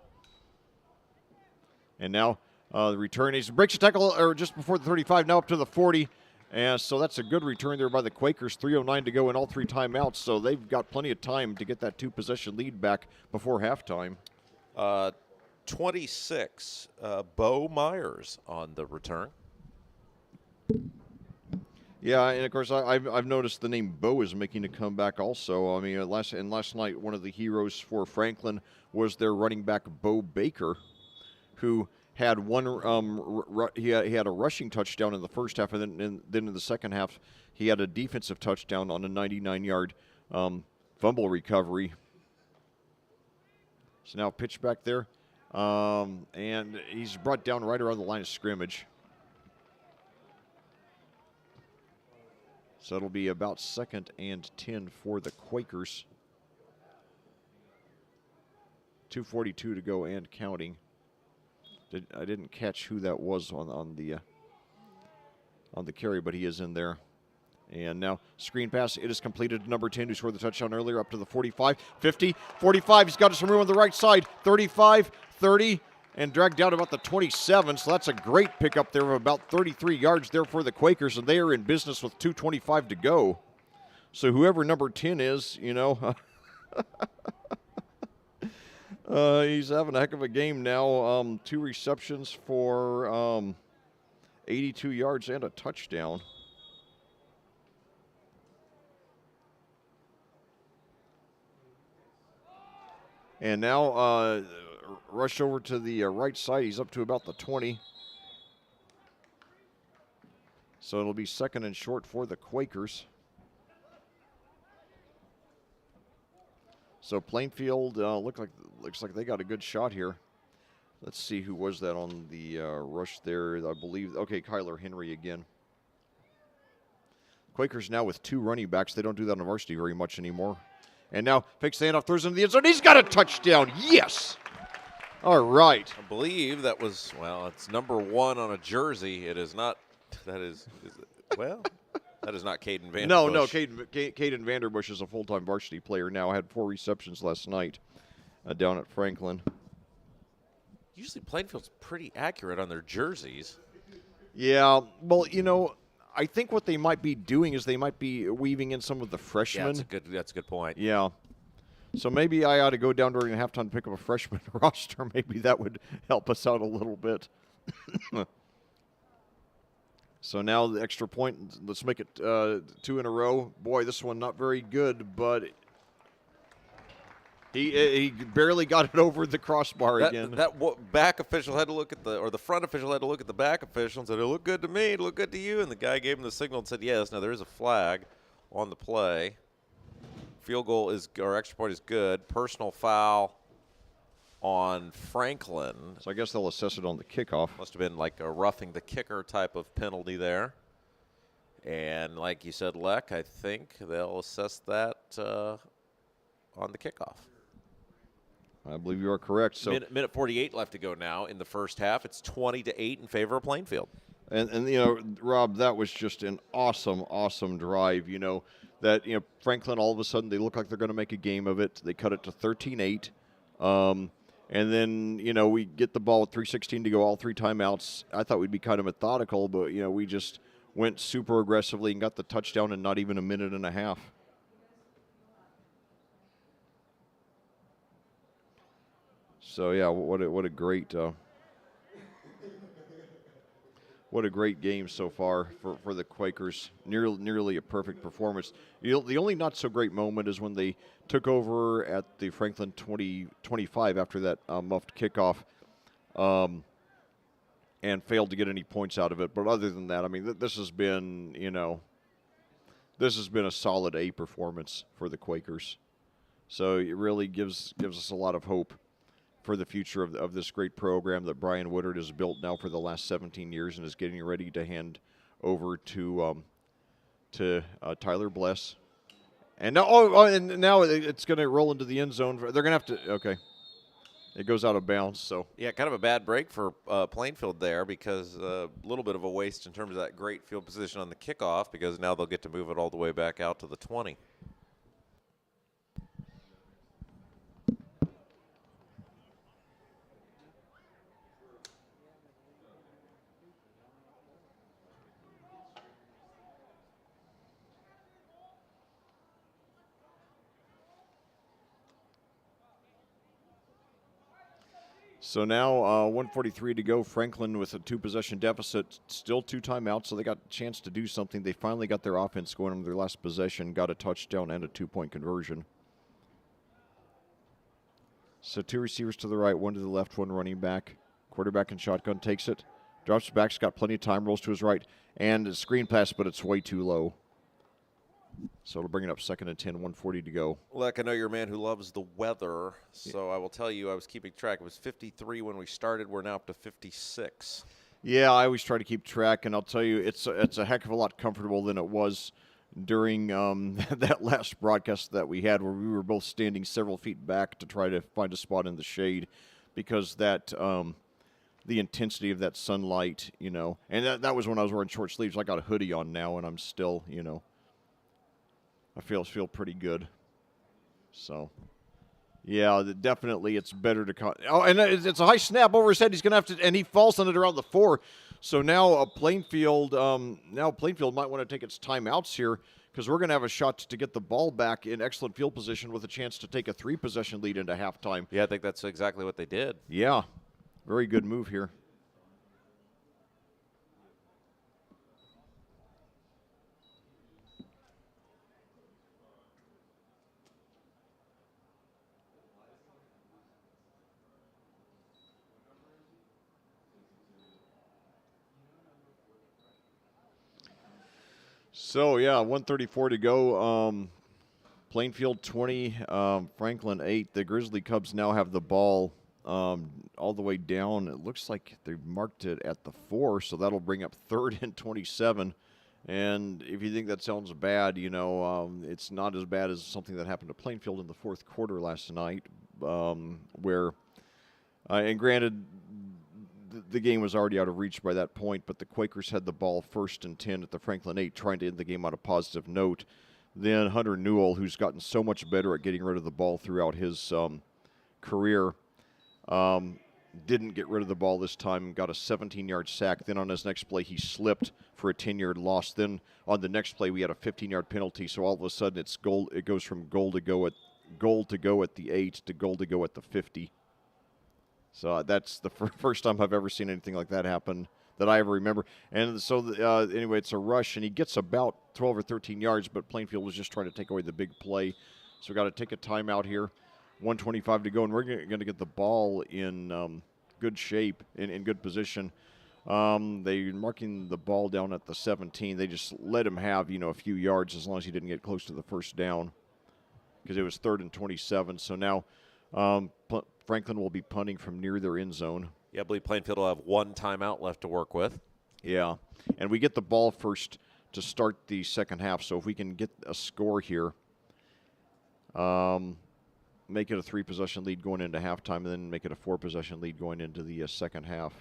S2: And now the return, he breaks a tackle or just before the 35, now up to the 40. And so that's a good return there by the Quakers. 3:09 to go in all 3 timeouts. So they've got plenty of time to get that 2-possession lead back before halftime.
S1: 26, Bo Myers on the return.
S2: Yeah, and of course I've noticed the name Bo is making a comeback also. I mean, last night one of the heroes for Franklin was their running back Bo Baker, who had he had a rushing touchdown in the first half, and then in the second half he had a defensive touchdown on a 99-yard fumble recovery. So now pitch back there, and he's brought down right around the line of scrimmage. So it'll be about 2nd and 10 for the Quakers. 2:42 to go and counting. I didn't catch who that was on the carry, but he is in there. And now screen pass. It is completed to number 10, who scored the touchdown earlier, up to the 45, 50, 45. He's got some room on the right side. 35, 30, and dragged down about the 27. So that's a great pickup there of about 33 yards there for the Quakers, and they are in business with 2:25 to go. So whoever number 10 is, he's having a heck of a game now. 2 receptions for 82 yards and a touchdown. And now rush over to the right side. He's up to about the 20. So it'll be 2nd and short for the Quakers. So Plainfield looks like they got a good shot here. Let's see who was that on the rush there. I believe, okay, Kyler Henry again. Quakers now with 2 running backs. They don't do that on varsity very much anymore. And now fakes the handoff, throws into the end zone. He's got a touchdown. Yes. All right.
S1: I believe that was, well, it's number 1 on a jersey. It is not, that is that is not Caden Vanderbush.
S2: No, Caden Vanderbush is a full-time varsity player now. I had 4 receptions last night down at Franklin.
S1: Usually Plainfield's pretty accurate on their jerseys.
S2: Yeah, well, I think what they might be doing is they might be weaving in some of the freshmen.
S1: Yeah, that's a good point.
S2: Yeah. So maybe I ought to go down during halftime and pick up a freshman roster. Maybe that would help us out a little bit. So now the extra point. Let's make it 2 in a row. Boy, this one not very good, but he barely got it over the crossbar again.
S1: That back official had to look at the front official had to look at the back official and said, "It looked good to me. It looked good to you." And the guy gave him the signal and said, "Yes." Now there is a flag on the play. Field goal or extra point is good. Personal foul on Franklin.
S2: So I guess they'll assess it on the kickoff.
S1: Must have been like a roughing the kicker type of penalty there. And like you said, Leck, I think they'll assess that on the kickoff.
S2: I believe you are correct. So
S1: minute 48 left to go now in the first half. It's 20-8 in favor of Plainfield.
S2: And Rob, that was just an awesome drive. That Franklin, all of a sudden they look like they're going to make a game of it. They cut it to 13-8. And then, we get the ball with 3:16 to go, all 3 timeouts. I thought we'd be kind of methodical, but, we just went super aggressively and got the touchdown in not even a minute and a half. So, yeah, what a great game so far for the Quakers. Nearly a perfect performance. The only not so great moment is when they took over at the Franklin 20-25 after that muffed kickoff and failed to get any points out of it. But other than that, I mean, this has been a solid A performance for the Quakers. So it really gives us a lot of hope for the future of this great program that Brian Woodard has built now for the last 17 years and is getting ready to hand over to Tyler Bless. And now it's going to roll into the end zone. They're going to have to. Okay, it goes out of bounds. So
S1: yeah, kind of a bad break for Plainfield there because a little bit of a waste in terms of that great field position on the kickoff because now they'll get to move it all the way back out to the 20.
S2: So now 1:43 to go. Franklin with a 2-possession deficit, still 2 timeouts, so they got a chance to do something. They finally got their offense going on their last possession, got a touchdown and a 2-point conversion. So 2 receivers to the right, 1 to the left, 1 running back. Quarterback in shotgun takes it, drops back, has got plenty of time, rolls to his right, and a screen pass, but it's way too low. So it'll bring it up 2nd and 10, 1:40 to go.
S1: Leck, I know you're a man who loves the weather, so I will tell you I was keeping track. It was 53 when we started. We're now up to 56.
S2: Yeah, I always try to keep track, and I'll tell you it's a heck of a lot comfortable than it was during that last broadcast that we had where we were both standing several feet back to try to find a spot in the shade because that the intensity of that sunlight, and that was when I was wearing short sleeves. I got a hoodie on now, and I'm still, I feel pretty good. So, yeah, definitely it's better to and it's a high snap over his head. He's going to have to, and he falls on it around the 4. So now Plainfield might want to take its timeouts here because we're going to have a shot to get the ball back in excellent field position with a chance to take a 3-possession lead into halftime.
S1: Yeah, I think that's exactly what they did.
S2: Yeah, very good move here. So, yeah, 1:34 to go. Plainfield 20, Franklin 8. The Grizzly Cubs now have the ball all the way down. It looks like they marked it at the 4, so that'll bring up 3rd and 27 And if you think that sounds bad, it's not as bad as something that happened to Plainfield in the fourth quarter last night, where, and granted, the game was already out of reach by that point, but the Quakers had the ball 1st and 10 at the Franklin 8, trying to end the game on a positive note. Then Hunter Newell, who's gotten so much better at getting rid of the ball throughout his career, didn't get rid of the ball this time, got a 17-yard sack. Then on his next play, he slipped for a 10-yard loss. Then on the next play, we had a 15-yard penalty. So all of a sudden, it's goal. It goes from goal to go at the 8 to goal to go at the 50. So that's the first time I've ever seen anything like that happen that I ever remember. And so anyway, it's a rush, and he gets about 12 or 13 yards, but Plainfield was just trying to take away the big play. So we got to take a timeout here. 1:25 to go, and we're going to get the ball in good shape, in good position. They're marking the ball down at the 17. They just let him have, a few yards as long as he didn't get close to the first down, because it was 3rd and 27. So now Franklin will be punting from near their end zone.
S1: Yeah, I believe Plainfield will have 1 timeout left to work with.
S2: Yeah, and we get the ball first to start the second half. So if we can get a score here, make it a 3-possession lead going into halftime, and then make it a 4-possession lead going into the second half.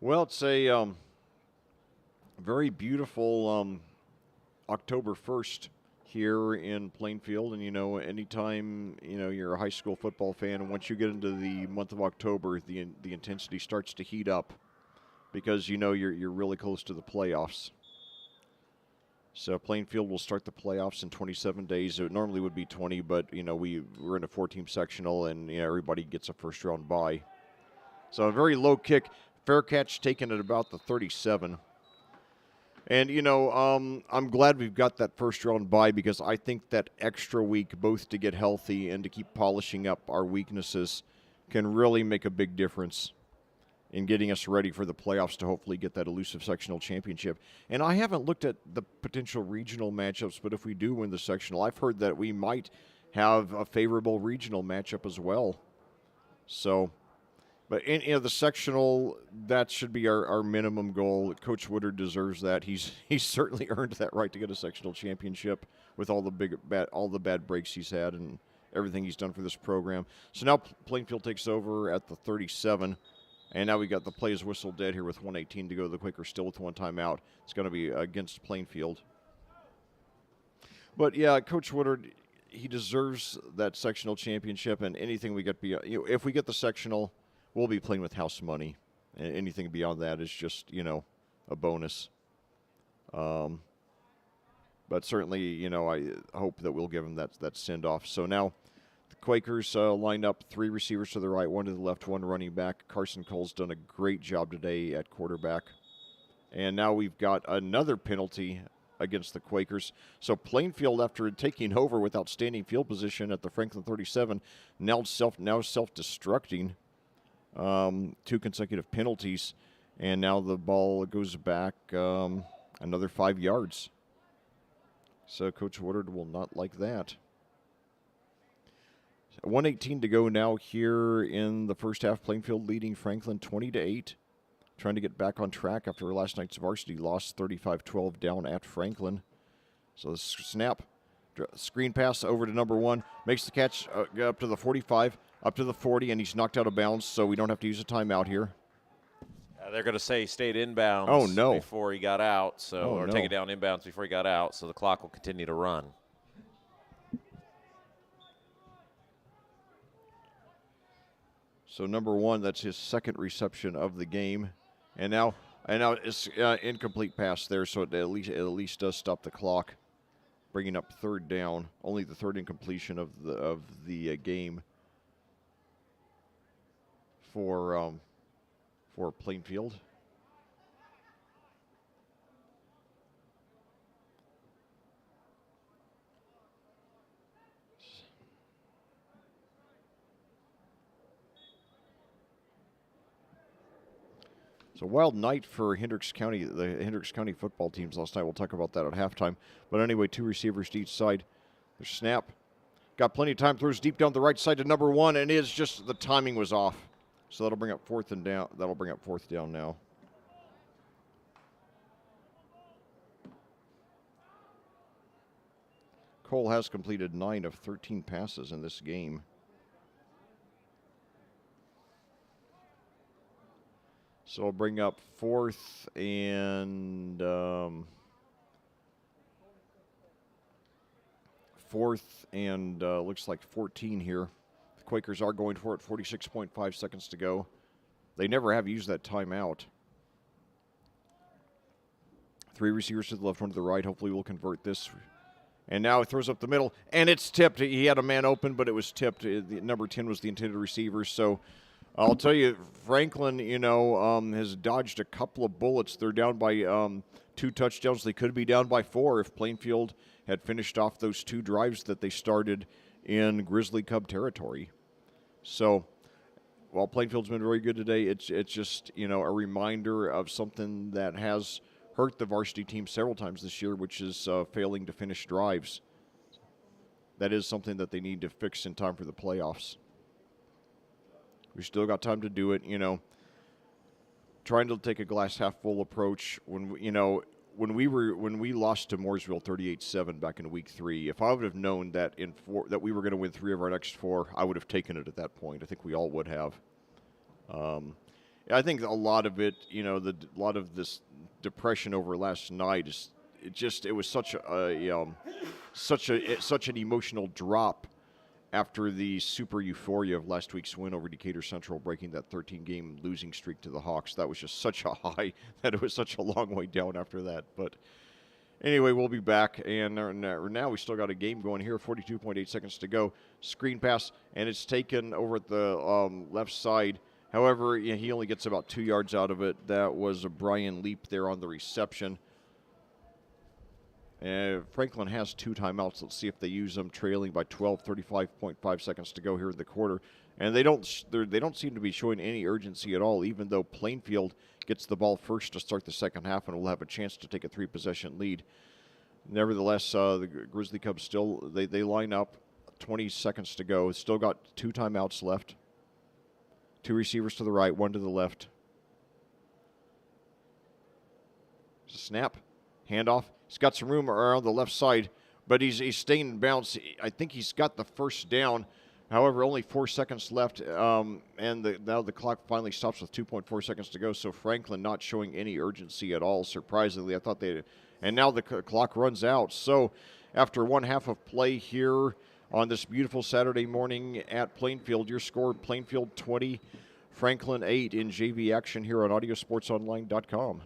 S2: Well, it's a very beautiful October 1st here in Plainfield, and anytime you're a high school football fan, and once you get into the month of October, the intensity starts to heat up, because you're really close to the playoffs. So Plainfield will start the playoffs in 27 days. It normally would be 20, but we're in a 4-team sectional, and everybody gets a first-round bye. So a very low kick, fair catch taken at about the 37. And, I'm glad we've got that first-round bye, because I think that extra week, both to get healthy and to keep polishing up our weaknesses, can really make a big difference in getting us ready for the playoffs to hopefully get that elusive sectional championship. And I haven't looked at the potential regional matchups, but if we do win the sectional, I've heard that we might have a favorable regional matchup as well. So... But in the sectional, that should be our minimum goal. Coach Woodard deserves that. He's certainly earned that right to get a sectional championship with all the bad breaks he's had and everything he's done for this program. So now Plainfield takes over at the 37, and now we got the plays whistle dead here with 1:18 to go. The Quakers still with 1 timeout. It's going to be against Plainfield. But yeah, Coach Woodard, he deserves that sectional championship, and anything we get beyond, if we get the sectional, we'll be playing with house money, and anything beyond that is just, a bonus. But certainly, I hope that we'll give him that send-off. So now the Quakers line up 3 receivers to the right, 1 to the left, 1 running back. Carson Cole's done a great job today at quarterback. And now we've got another penalty against the Quakers. So Plainfield, after taking over with outstanding field position at the Franklin 37, now self-destructing. 2 consecutive penalties, and now the ball goes back another 5 yards. So Coach Woodard will not like that. 1:18 to go now here in the first half. Plainfield leading Franklin 20-8, trying to get back on track after last night's varsity loss, 35-12 down at Franklin. So the snap, screen pass over to number 1, makes the catch up to the 45. Up to the 40, and he's knocked out of bounds, so we don't have to use a timeout here.
S1: They're going to say he stayed inbounds before he got out, take it down inbounds before he got out, so the clock will continue to run.
S2: So number 1, that's his second reception of the game, and now it's incomplete pass there, so it at least does stop the clock, bringing up 3rd down, only the 3rd incompletion of the game for Plainfield. It's a wild night for Hendricks County, the Hendricks County football teams last night. We'll talk about that at halftime. But anyway, 2 receivers to each side. The snap. Got plenty of time. Throws deep down the right side to number 1, and is just the timing was off. So that'll bring up 4th and down. That'll bring up 4th down now. Cole has completed 9 of 13 passes in this game. So it'll bring up 4th and 4th and looks like 14 here. The Quakers are going for it. 46.5 seconds to go. They never have used that timeout. 3 receivers to the left, 1 to the right. Hopefully we'll convert this. And now it throws up the middle, and it's tipped. He had a man open, but it was tipped. Number 10 was the intended receiver. So I'll tell you, Franklin, has dodged a couple of bullets. They're down by 2 touchdowns. They could be down by 4 if Plainfield had finished off those 2 drives that they started in Grizzly Cub territory. So while Plainfield's been very good today, it's just, a reminder of something that has hurt the varsity team several times this year, which is failing to finish drives. That is something that they need to fix in time for the playoffs. We still got time to do it, trying to take a glass half full approach. When we lost to Mooresville 38-7 back in week 3, if I would have known that that we were going to win 3 of our next 4, I would have taken it at that point. I think we all would have. I think a lot of it, a lot of this depression over last night it was such an emotional drop after the super euphoria of last week's win over Decatur Central, breaking that 13-game losing streak to the Hawks. That was just such a high that it was such a long way down after that. But anyway, we'll be back, and now we still got a game going here. 42.8 seconds to go. Screen pass, and it's taken over at the left side. However, he only gets about 2 yards out of it. That was a Brian Leap there on the reception. Franklin has 2 timeouts. Let's see if they use them, trailing by 12, 35.5 seconds to go here in the quarter. And they don't seem to be showing any urgency at all, even though Plainfield gets the ball first to start the second half and will have a chance to take a 3-possession lead. Nevertheless, the Grizzly Cubs still, they line up, 20 seconds to go. Still got 2 timeouts left. 2 receivers to the right, 1 to the left. Snap, handoff. He's got some room around the left side, but he's staying in bounds. I think he's got the first down. However, only 4 seconds left, and now the clock finally stops with 2.4 seconds to go. So Franklin not showing any urgency at all. Surprisingly, I thought and now the clock runs out. So after 1 half of play here on this beautiful Saturday morning at Plainfield, your score: Plainfield 20, Franklin 8 in JV action here on AudioSportsOnline.com.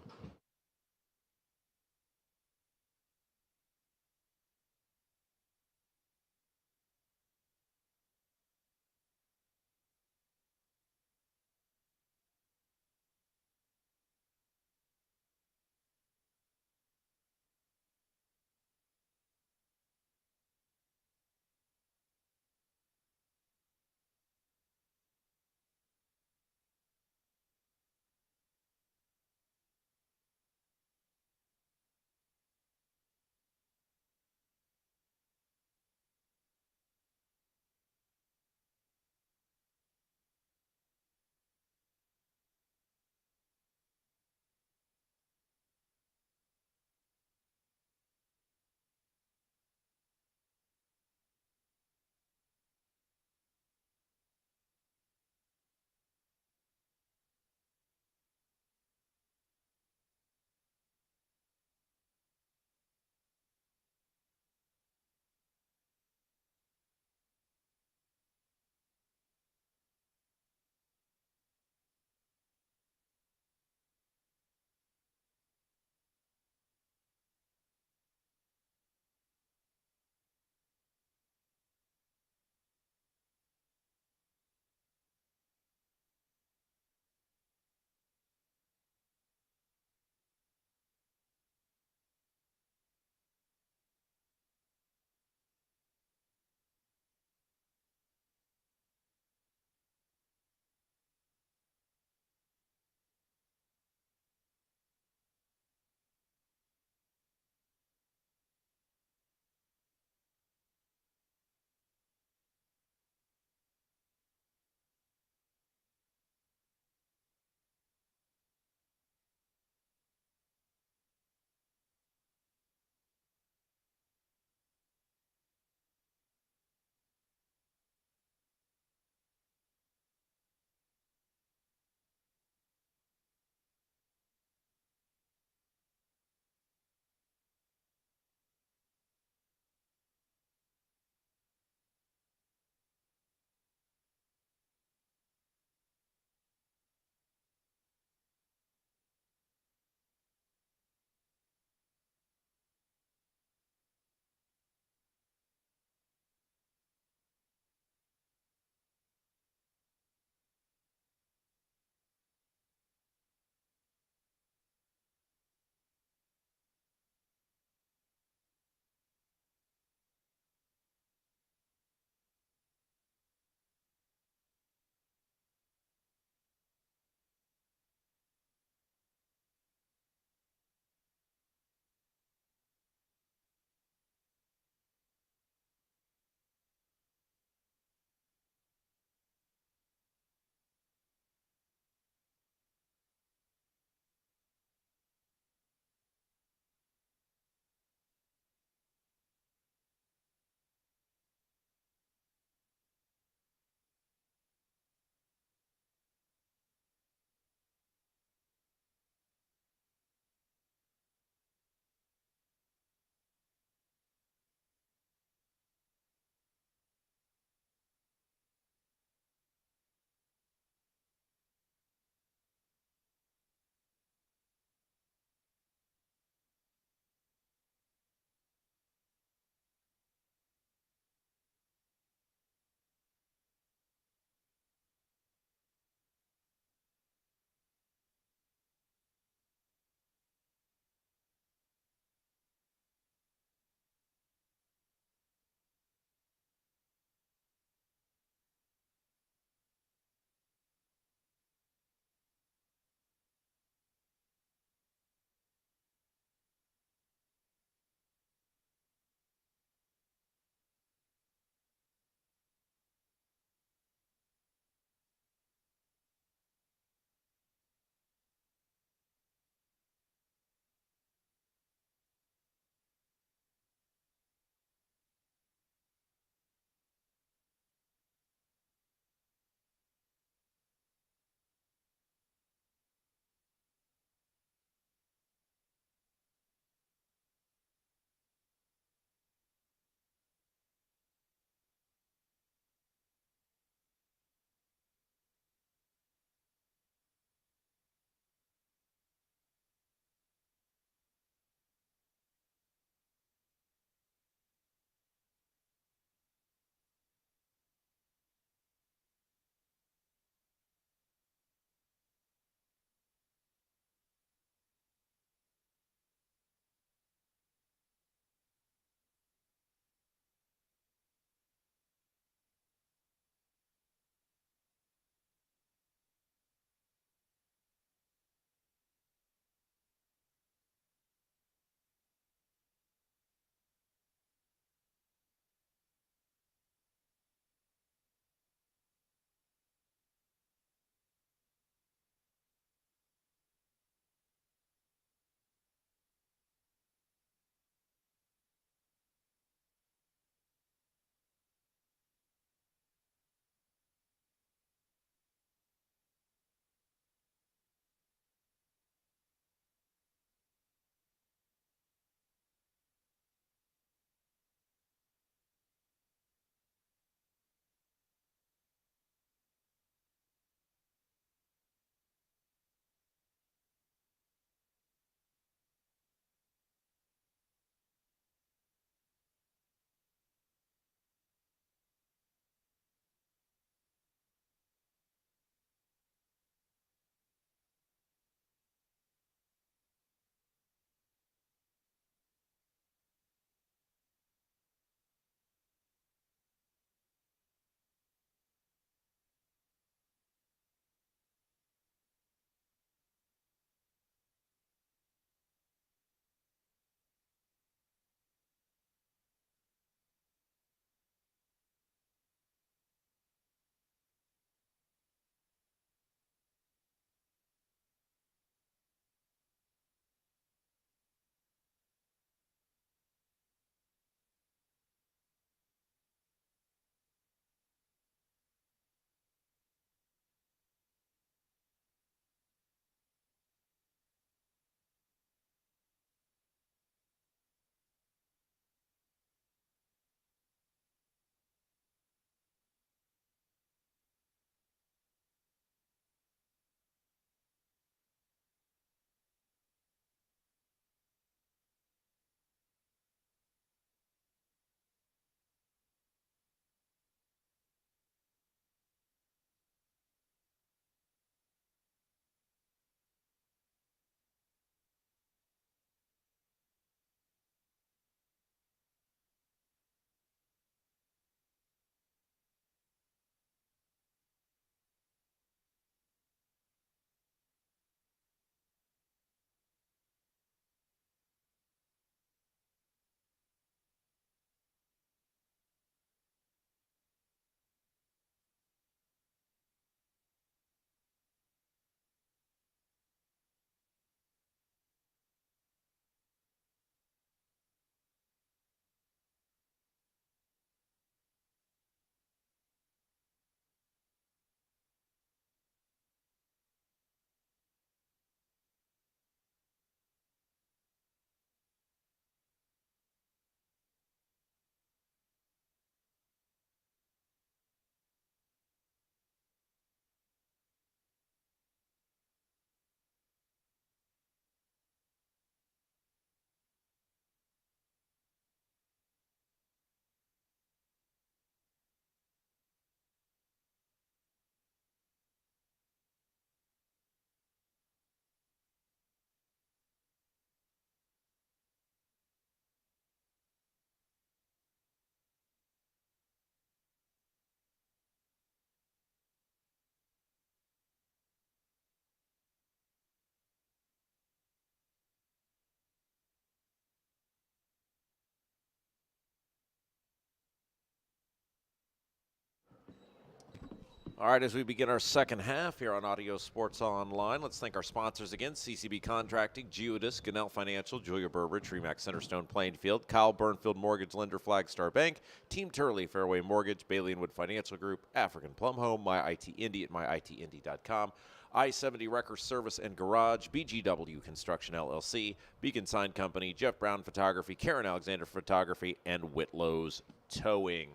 S1: All right, as we begin our second half here on Audio Sports Online, let's thank our sponsors again: CCB Contracting, Geodis, Gannell Financial, Julia Burbridge, Remax Centerstone Plainfield, Kyle Burnfield Mortgage Lender, Flagstar Bank, Team Turley, Fairway Mortgage, Bailey & Wood Financial Group, African Plum Home, My IT Indy at myitindy.com, I-70 Wrecker Service and Garage, BGW Construction LLC, Beacon Sign Company, Jeff Brown Photography, Karen Alexander Photography, and Whitlow's Towing.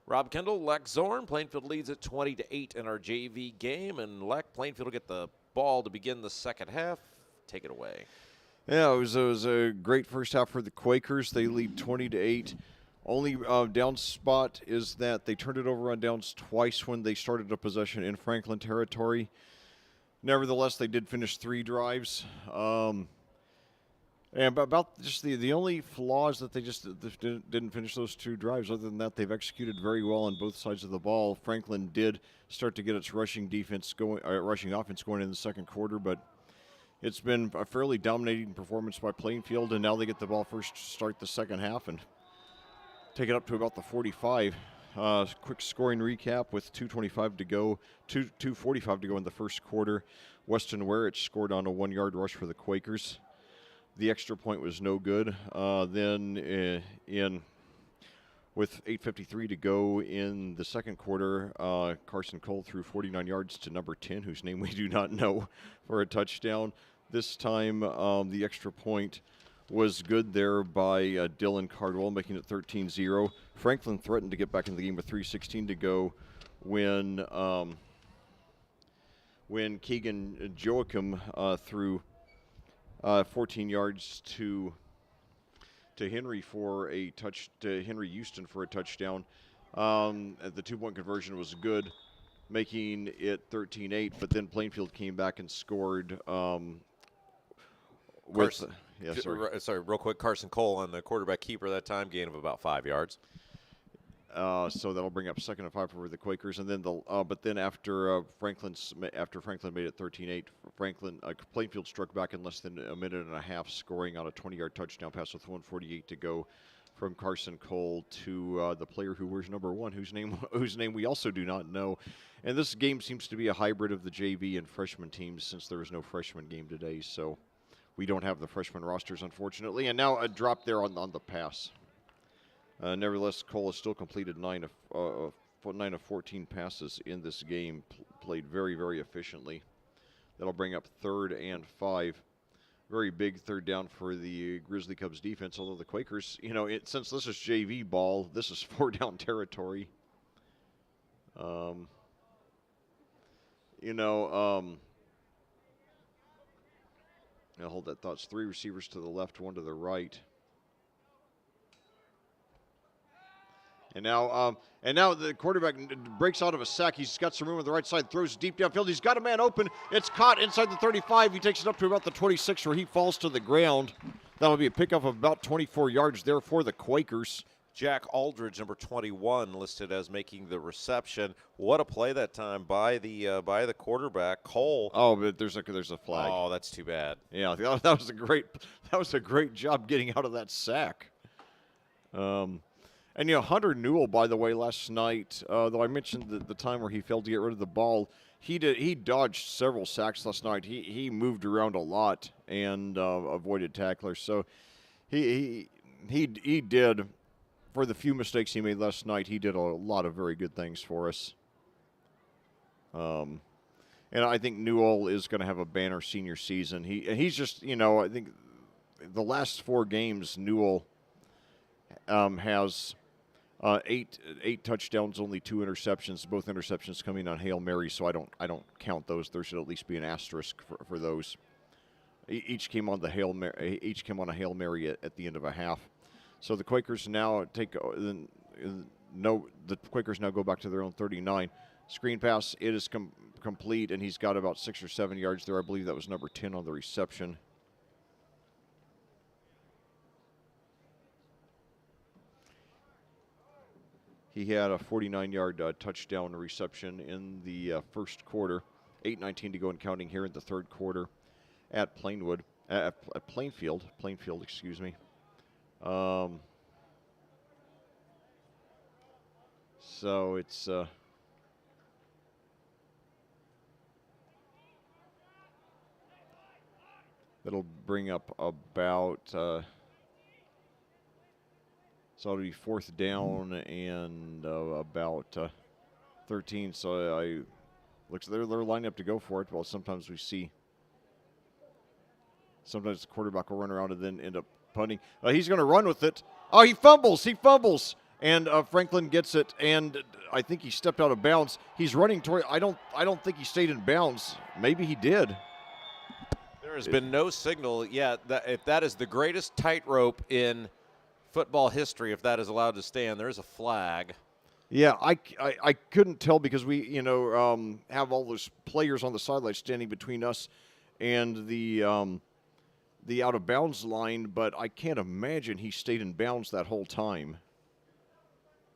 S1: Rob Kendall, Lex Zorn. Plainfield leads at 20-8 in our JV game, and Plainfield will get the ball to begin the second half. Take it away.
S2: Yeah, it was a great first half for the Quakers. They lead 20-8. Only down spot is that they turned it over on downs twice when they started a possession in Franklin territory. Nevertheless, they did finish 3 drives. And about just the only flaws that they just didn't finish those 2 drives. Other than that, they've executed very well on both sides of the ball. Franklin did start to get its rushing offense going in the second quarter, but it's been a fairly dominating performance by Plainfield, and now they get the ball first to start the second half and take it up to about the 45. Quick scoring recap with 2:25 to go, 2:45 to go in the first quarter. Weston Werich scored on a 1-yard rush for the Quakers. The extra point was no good. Then with 8:53 to go in the second quarter, Carson Cole threw 49 yards to number 10, whose name we do not know, for a touchdown. This time, the extra point was good there by Dylan Cardwell, making it 13-0. Franklin threatened to get back in the game with 3:16 to go when Keegan Joachim threw 14 yards to Henry Henry Houston for a touchdown. The 2-point conversion was good, making it 13-8. But then Plainfield came back and scored.
S1: Real quick, Carson Cole on the quarterback keeper that time, gain of about 5 yards.
S2: So that'll bring up 2nd and 5 for the Quakers, and then after Franklin made it 13-8, Plainfield struck back in less than a minute and a half, scoring on a 20-yard touchdown pass with 1:48 to go from Carson Cole to the player who wears number 1, whose name we also do not know. And this game seems to be a hybrid of the JV and freshman teams, since there was no freshman game today, so we don't have the freshman rosters, unfortunately. And now a drop there on the pass. Nevertheless, Cole has still completed 9 of 14 passes in this game, played very, very efficiently. That'll bring up 3rd and 5. Very big 3rd down for the Grizzly Cubs defense, although the Quakers, since this is JV ball, this is 4-down territory. I'll hold that thought. It's 3 receivers to the left, 1 to the right. And now the quarterback breaks out of a sack. He's got some room on the right side, throws deep downfield. He's got a man open. It's caught inside the 35. He takes it up to about the 26, where he falls to the ground. That'll be a pickup of about 24 yards there for the Quakers.
S1: Jack Aldridge, number 21, listed as making the reception. What a play that time by the quarterback, Cole.
S2: Oh, but there's a flag.
S1: Oh, that's too bad.
S2: Yeah, that was a great job getting out of that sack. And, Hunter Newell, by the way, last night, though I mentioned the time where he failed to get rid of the ball, he dodged several sacks last night. He moved around a lot and avoided tacklers. So he did, for the few mistakes he made last night, he did a lot of very good things for us. And I think Newell is going to have a banner senior season. He's just, I think the last 4 games, Newell has 8 touchdowns, only 2 interceptions. Both interceptions coming on Hail Mary, so I don't count those. There should at least be an asterisk for those. Each came on a Hail Mary at the end of a half. So the Quakers now the Quakers now go back to their own 39. Screen pass, it is complete, and he's got about 6 or 7 yards there. I believe that was number 10 on the reception. He had a 49-yard touchdown reception in the first quarter. 8:19 to go and counting here in the third quarter at Plainfield, excuse me. So it's That'll bring up about, so it'll be 4th down and about 13. So looks they're lining up to go for it. Well, sometimes we see, sometimes the quarterback will run around and then end up punting. He's going to run with it. Oh, he fumbles. And Franklin gets it, and I think he stepped out of bounds. He's running toward. I don't think he stayed in bounds. Maybe he did.
S1: There has been no signal yet that if that is the greatest tightrope in football history, if that is allowed to stand, there is a flag.
S2: Yeah, I couldn't tell because we have all those players on the sideline standing between us and the out of bounds line, but I can't imagine he stayed in bounds that whole time.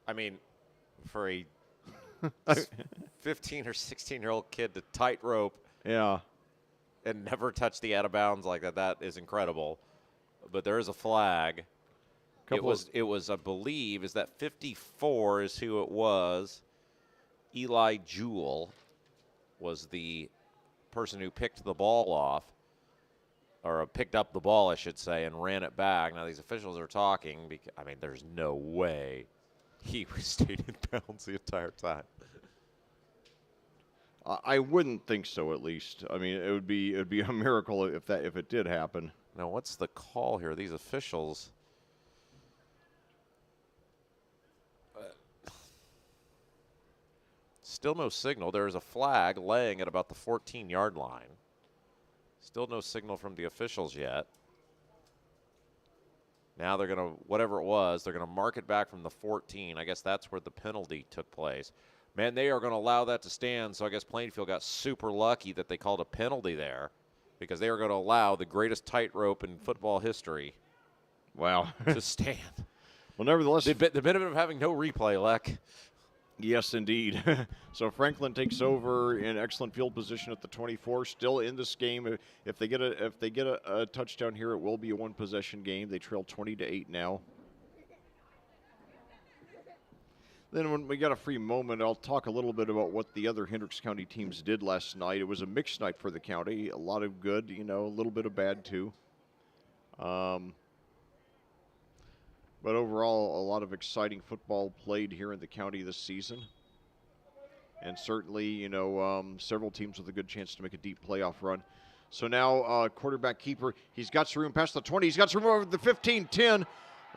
S1: I mean, for a 15 or 16-year-old kid to tightrope,
S2: yeah,
S1: and never touch the out of bounds like that is incredible. But there is a flag. It was, I believe, is that 54 is who it was. Eli Jewell was the person who picked the ball off, or picked up the ball, I should say, and ran it back. Now these officials are talking because, I mean, there's no way he stayed in bounds the entire time.
S2: I wouldn't think so, at least. I mean, it would be a miracle if it did happen.
S1: Now, what's the call here? These officials. Still no signal. There is a flag laying at about the 14-yard line. Still no signal from the officials yet. Now they're going to, whatever it was, they're going to mark it back from the 14. I guess that's where the penalty took place. Man, they are going to allow that to stand, so I guess Plainfield got super lucky that they called a penalty there because they are going to allow the greatest tightrope in football history to stand.
S2: Well, nevertheless,
S1: the benefit of having no replay, Leck.
S2: Yes, indeed. So Franklin takes over in excellent field position at the 24. Still in this game. If they get a touchdown here, it will be a one-possession game. They trail 20-8 now. Then when we got a free moment, I'll talk a little bit about what the other Hendricks County teams did last night. It was a mixed night for the county. A lot of good, a little bit of bad too. But overall, a lot of exciting football played here in the county this season. And certainly, several teams with a good chance to make a deep playoff run. So now, quarterback keeper, he's got some room past the 20. He's got some room over the 15, 10,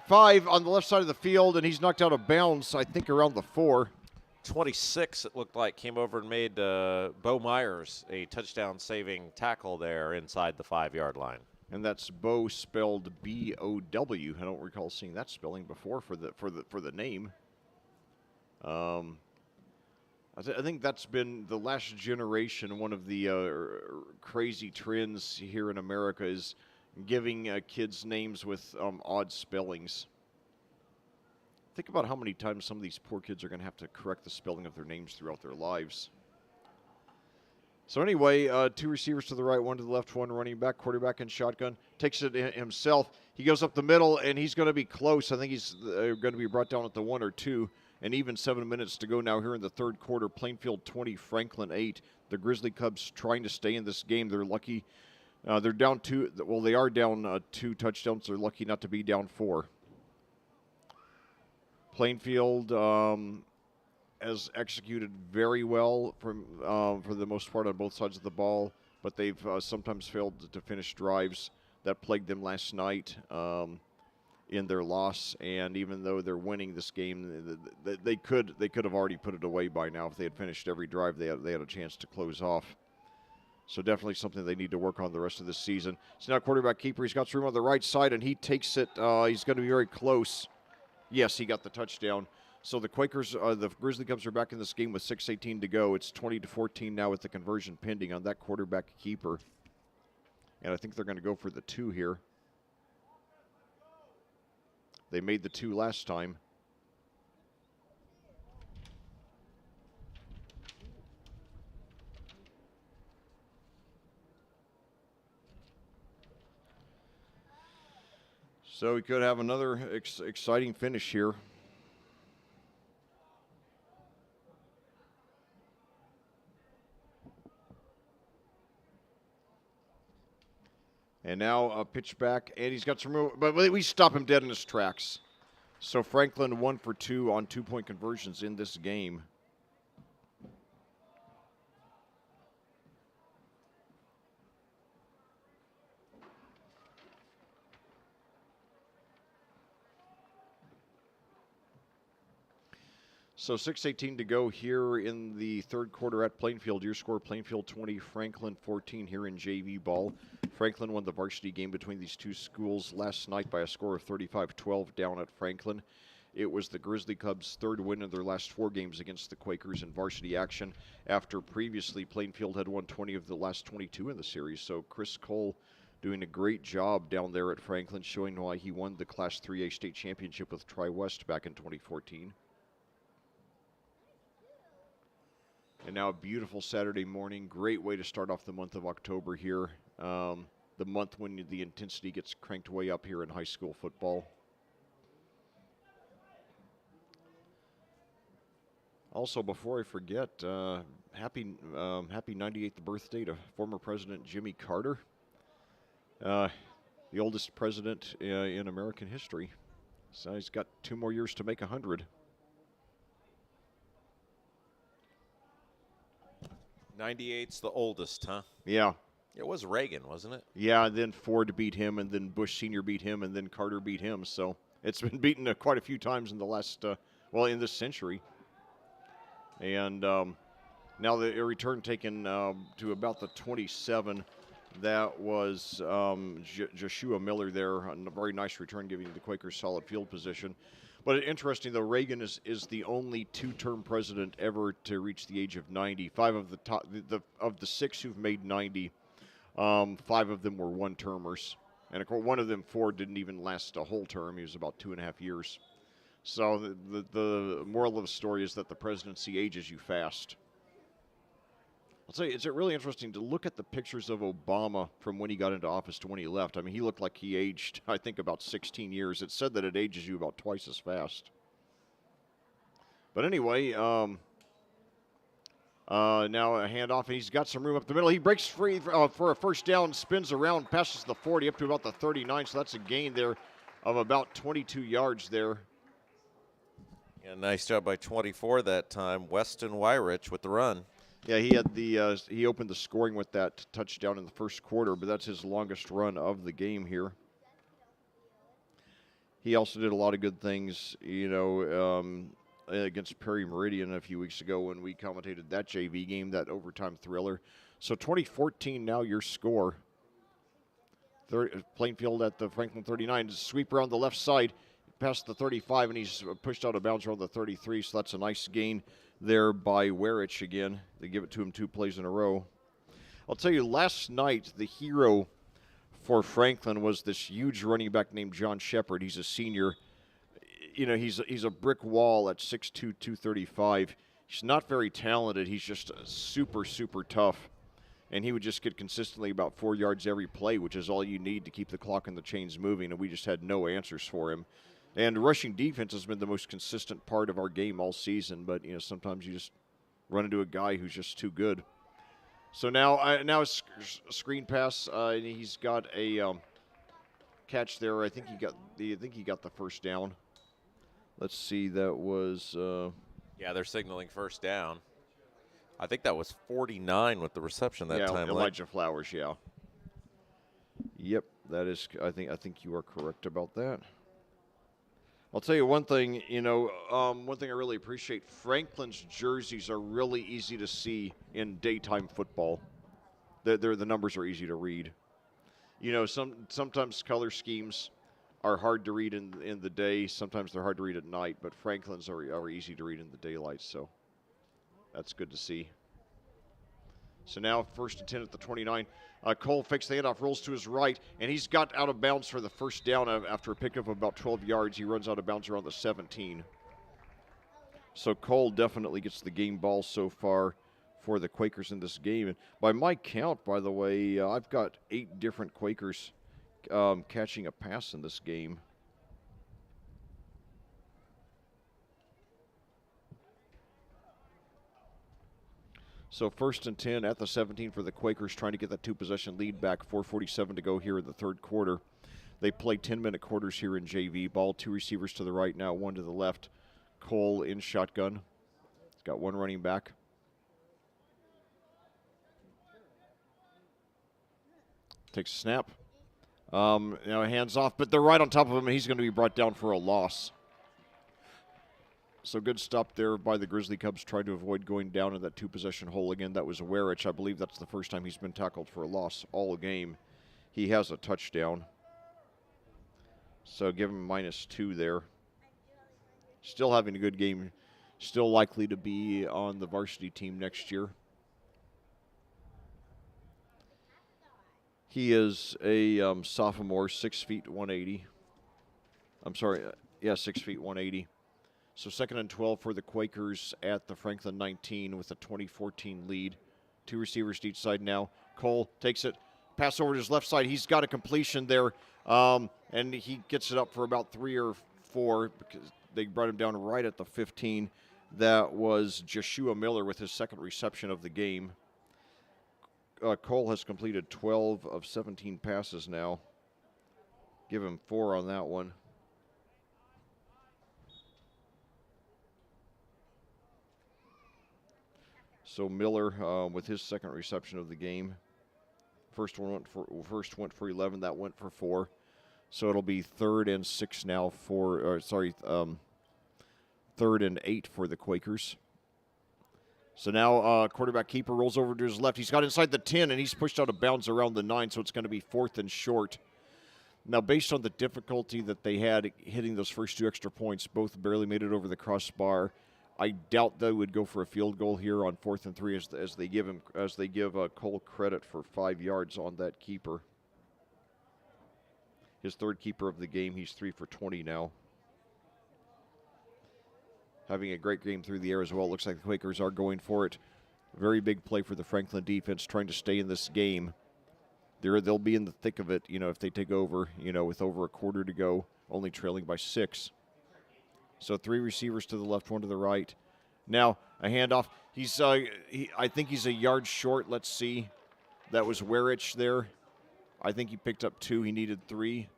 S2: 5 on the left side of the field, and he's knocked out of bounds, I think, around the 4.
S1: 26, it looked like, came over and made Bo Myers a touchdown-saving tackle there inside the 5-yard line.
S2: And that's Bo spelled B-O-W. I don't recall seeing that spelling before for the name. I think that's been the last generation. One of the crazy trends here in America is giving kids names with odd spellings. Think about how many times some of these poor kids are going to have to correct the spelling of their names throughout their lives. So anyway, 2 receivers to the right, 1 to the left, 1 running back, quarterback in shotgun. Takes it himself. He goes up the middle, and he's going to be close. I think he's going to be brought down at the 1 or 2. And even 7 minutes to go now here in the third quarter. Plainfield 20, Franklin 8. The Grizzly Cubs trying to stay in this game. They're lucky. They're down 2. Well, they are down 2 touchdowns. They're lucky not to be down 4. Plainfield has executed very well for the most part on both sides of the ball, but they've sometimes failed to finish drives. That plagued them last night in their loss. And even though they're winning this game, they could have already put it away by now if they had finished every drive. They had a chance to close off. So definitely something they need to work on the rest of this season. So now quarterback keeper, he's got some room on the right side, and he takes it. He's going to be very close. Yes, he got the touchdown. So the Quakers, the Grizzly Cubs are back in this game with 6:18 to go. It's 20-14 now with the conversion pending on that quarterback keeper. And I think they're going to go for the 2 here. They made the 2 last time. So we could have another exciting finish here. And now a pitch back, and he's got some room, but we stop him dead in his tracks. So Franklin 1 for 2 on 2-point conversions in this game. So 6:18 to go here in the third quarter at Plainfield. Your score, Plainfield 20, Franklin 14 here in JV ball. Franklin won the varsity game between these two schools last night by a score of 35-12 down at Franklin. It was the Grizzly Cubs' third win in their last 4 games against the Quakers in varsity action, after previously Plainfield had won 20 of the last 22 in the series. So Chris Cole doing a great job down there at Franklin, showing why he won the Class 3A state championship with Tri-West back in 2014. And now a beautiful Saturday morning. Great way to start off the month of October here. The month when the intensity gets cranked way up here in high school football. Also, before I forget, happy 98th birthday to former President Jimmy Carter, the oldest president in American history. So he's got 2 more years to make 100.
S1: 98's the oldest, huh?
S2: Yeah.
S1: It was Reagan, wasn't it?
S2: Yeah, and then Ford beat him, and then Bush Sr. beat him, and then Carter beat him. So it's been beaten quite a few times in the last, in this century. And now the return taken to about the 27. That was Joshua Miller there. A very nice return, giving the Quakers solid field position. But interesting, though, Reagan is the only 2-term president ever to reach the age of 90. 5 of of the 6 who've made 90, 5 of them were 1-termers. And of course, one of them, Ford, didn't even last a whole term. He was about 2.5 years. So the moral of the story is that the presidency ages you fast. I'll tell you, it's really interesting to look at the pictures of Obama from when he got into office to when he left. I mean, he looked like he aged, I think, about 16 years. It said that it ages you about twice as fast. But anyway, now a handoff, and he's got some room up the middle. He breaks free for a first down, spins around, passes the 40 up to about the 39, so that's a gain there of about 22 yards there.
S1: Yeah, nice job by 24 that time. Weston Wyrich with the run.
S2: Yeah, he had he opened the scoring with that touchdown in the first quarter, but that's his longest run of the game here. He also did a lot of good things, against Perry Meridian a few weeks ago when we commentated that JV game, that overtime thriller. So 2014 now your score. Plainfield at the Franklin 39. Sweep around the left side, past the 35, and he's pushed out of bounds around the 33, so that's a nice gain there by Werich again. They give it to him 2 plays in a row. I'll tell you, last night, the hero for Franklin was this huge running back named John Shepard. He's a senior. He's a brick wall at 6'2", 235. He's not very talented. He's just super, super tough. And he would just get consistently about 4 yards every play, which is all you need to keep the clock and the chains moving, and we just had no answers for him. And rushing defense has been the most consistent part of our game all season, but sometimes you just run into a guy who's just too good. So now a screen pass, and he's got a catch there. I think he got the first down. Let's see, that was
S1: yeah, they're signaling first down. I think that was 49 with the reception that time.
S2: Yeah, Elijah Flowers. Yeah. Yep, that is. I think you are correct about that. I'll tell you one thing, one thing I really appreciate, Franklin's jerseys are really easy to see in daytime football. The numbers are easy to read. Sometimes color schemes are hard to read in the day. Sometimes they're hard to read at night, but Franklin's are easy to read in the daylight, so that's good to see. So now 1st and 10 at the 29. Cole fakes the handoff, rolls to his right, and he's got out of bounds for the first down after a pickup of about 12 yards. He runs out of bounds around the 17. So Cole definitely gets the game ball so far for the Quakers in this game. And by my count, by the way, I've got 8 different Quakers catching a pass in this game. So 1st and 10 at the 17 for the Quakers, trying to get that 2-possession lead back. 4:47 to go here in the third quarter. They play 10-minute quarters here in JV. Ball, 2 receivers to the right now, 1 to the left. Cole in shotgun. He's got 1 running back. Takes a snap. Now hands off, but they're right on top of him, and he's going to be brought down for a loss. So good stop there by the Grizzly Cubs, trying to avoid going down in that 2-possession hole again. That was Werich. I believe that's the first time he's been tackled for a loss all game. He has a touchdown. So give him -2 there. Still having a good game. Still likely to be on the varsity team next year. He is a sophomore, 6 feet 180. I'm sorry, 6 feet 180. So 2nd and 12 for the Quakers at the Franklin 19 with a 20-14 lead. 2 receivers to each side now. Cole takes it, pass over to his left side. He's got a completion there, and he gets it up for about 3 or 4 because they brought him down right at the 15. That was Joshua Miller with his 2nd reception of the game. Cole has completed 12 of 17 passes now. Give him 4 on that one. So Miller with his 2nd reception of the game. First went for 11. That went for 4. So it'll be 3rd and 6 now for 3rd and 8 for the Quakers. So now quarterback keeper rolls over to his left. He's got inside the 10, and he's pushed out of bounds around the 9, so it's going to be 4th and short. Now, based on the difficulty that they had hitting those first 2 extra points, both barely made it over the crossbar. I doubt they would go for a field goal here on 4th and 3 as they give Cole credit for 5 yards on that keeper. His 3rd keeper of the game. He's 3 for 20 now. Having a great game through the air as well. Looks like the Quakers are going for it. Very big play for the Franklin defense, trying to stay in this game. They'll be in the thick of it, if they take over, with over a quarter to go, only trailing by 6. So 3 receivers to the left, 1 to the right. Now a handoff. I think he's a yard short. Let's see. That was Werich there. I think he picked up 2. He needed 3.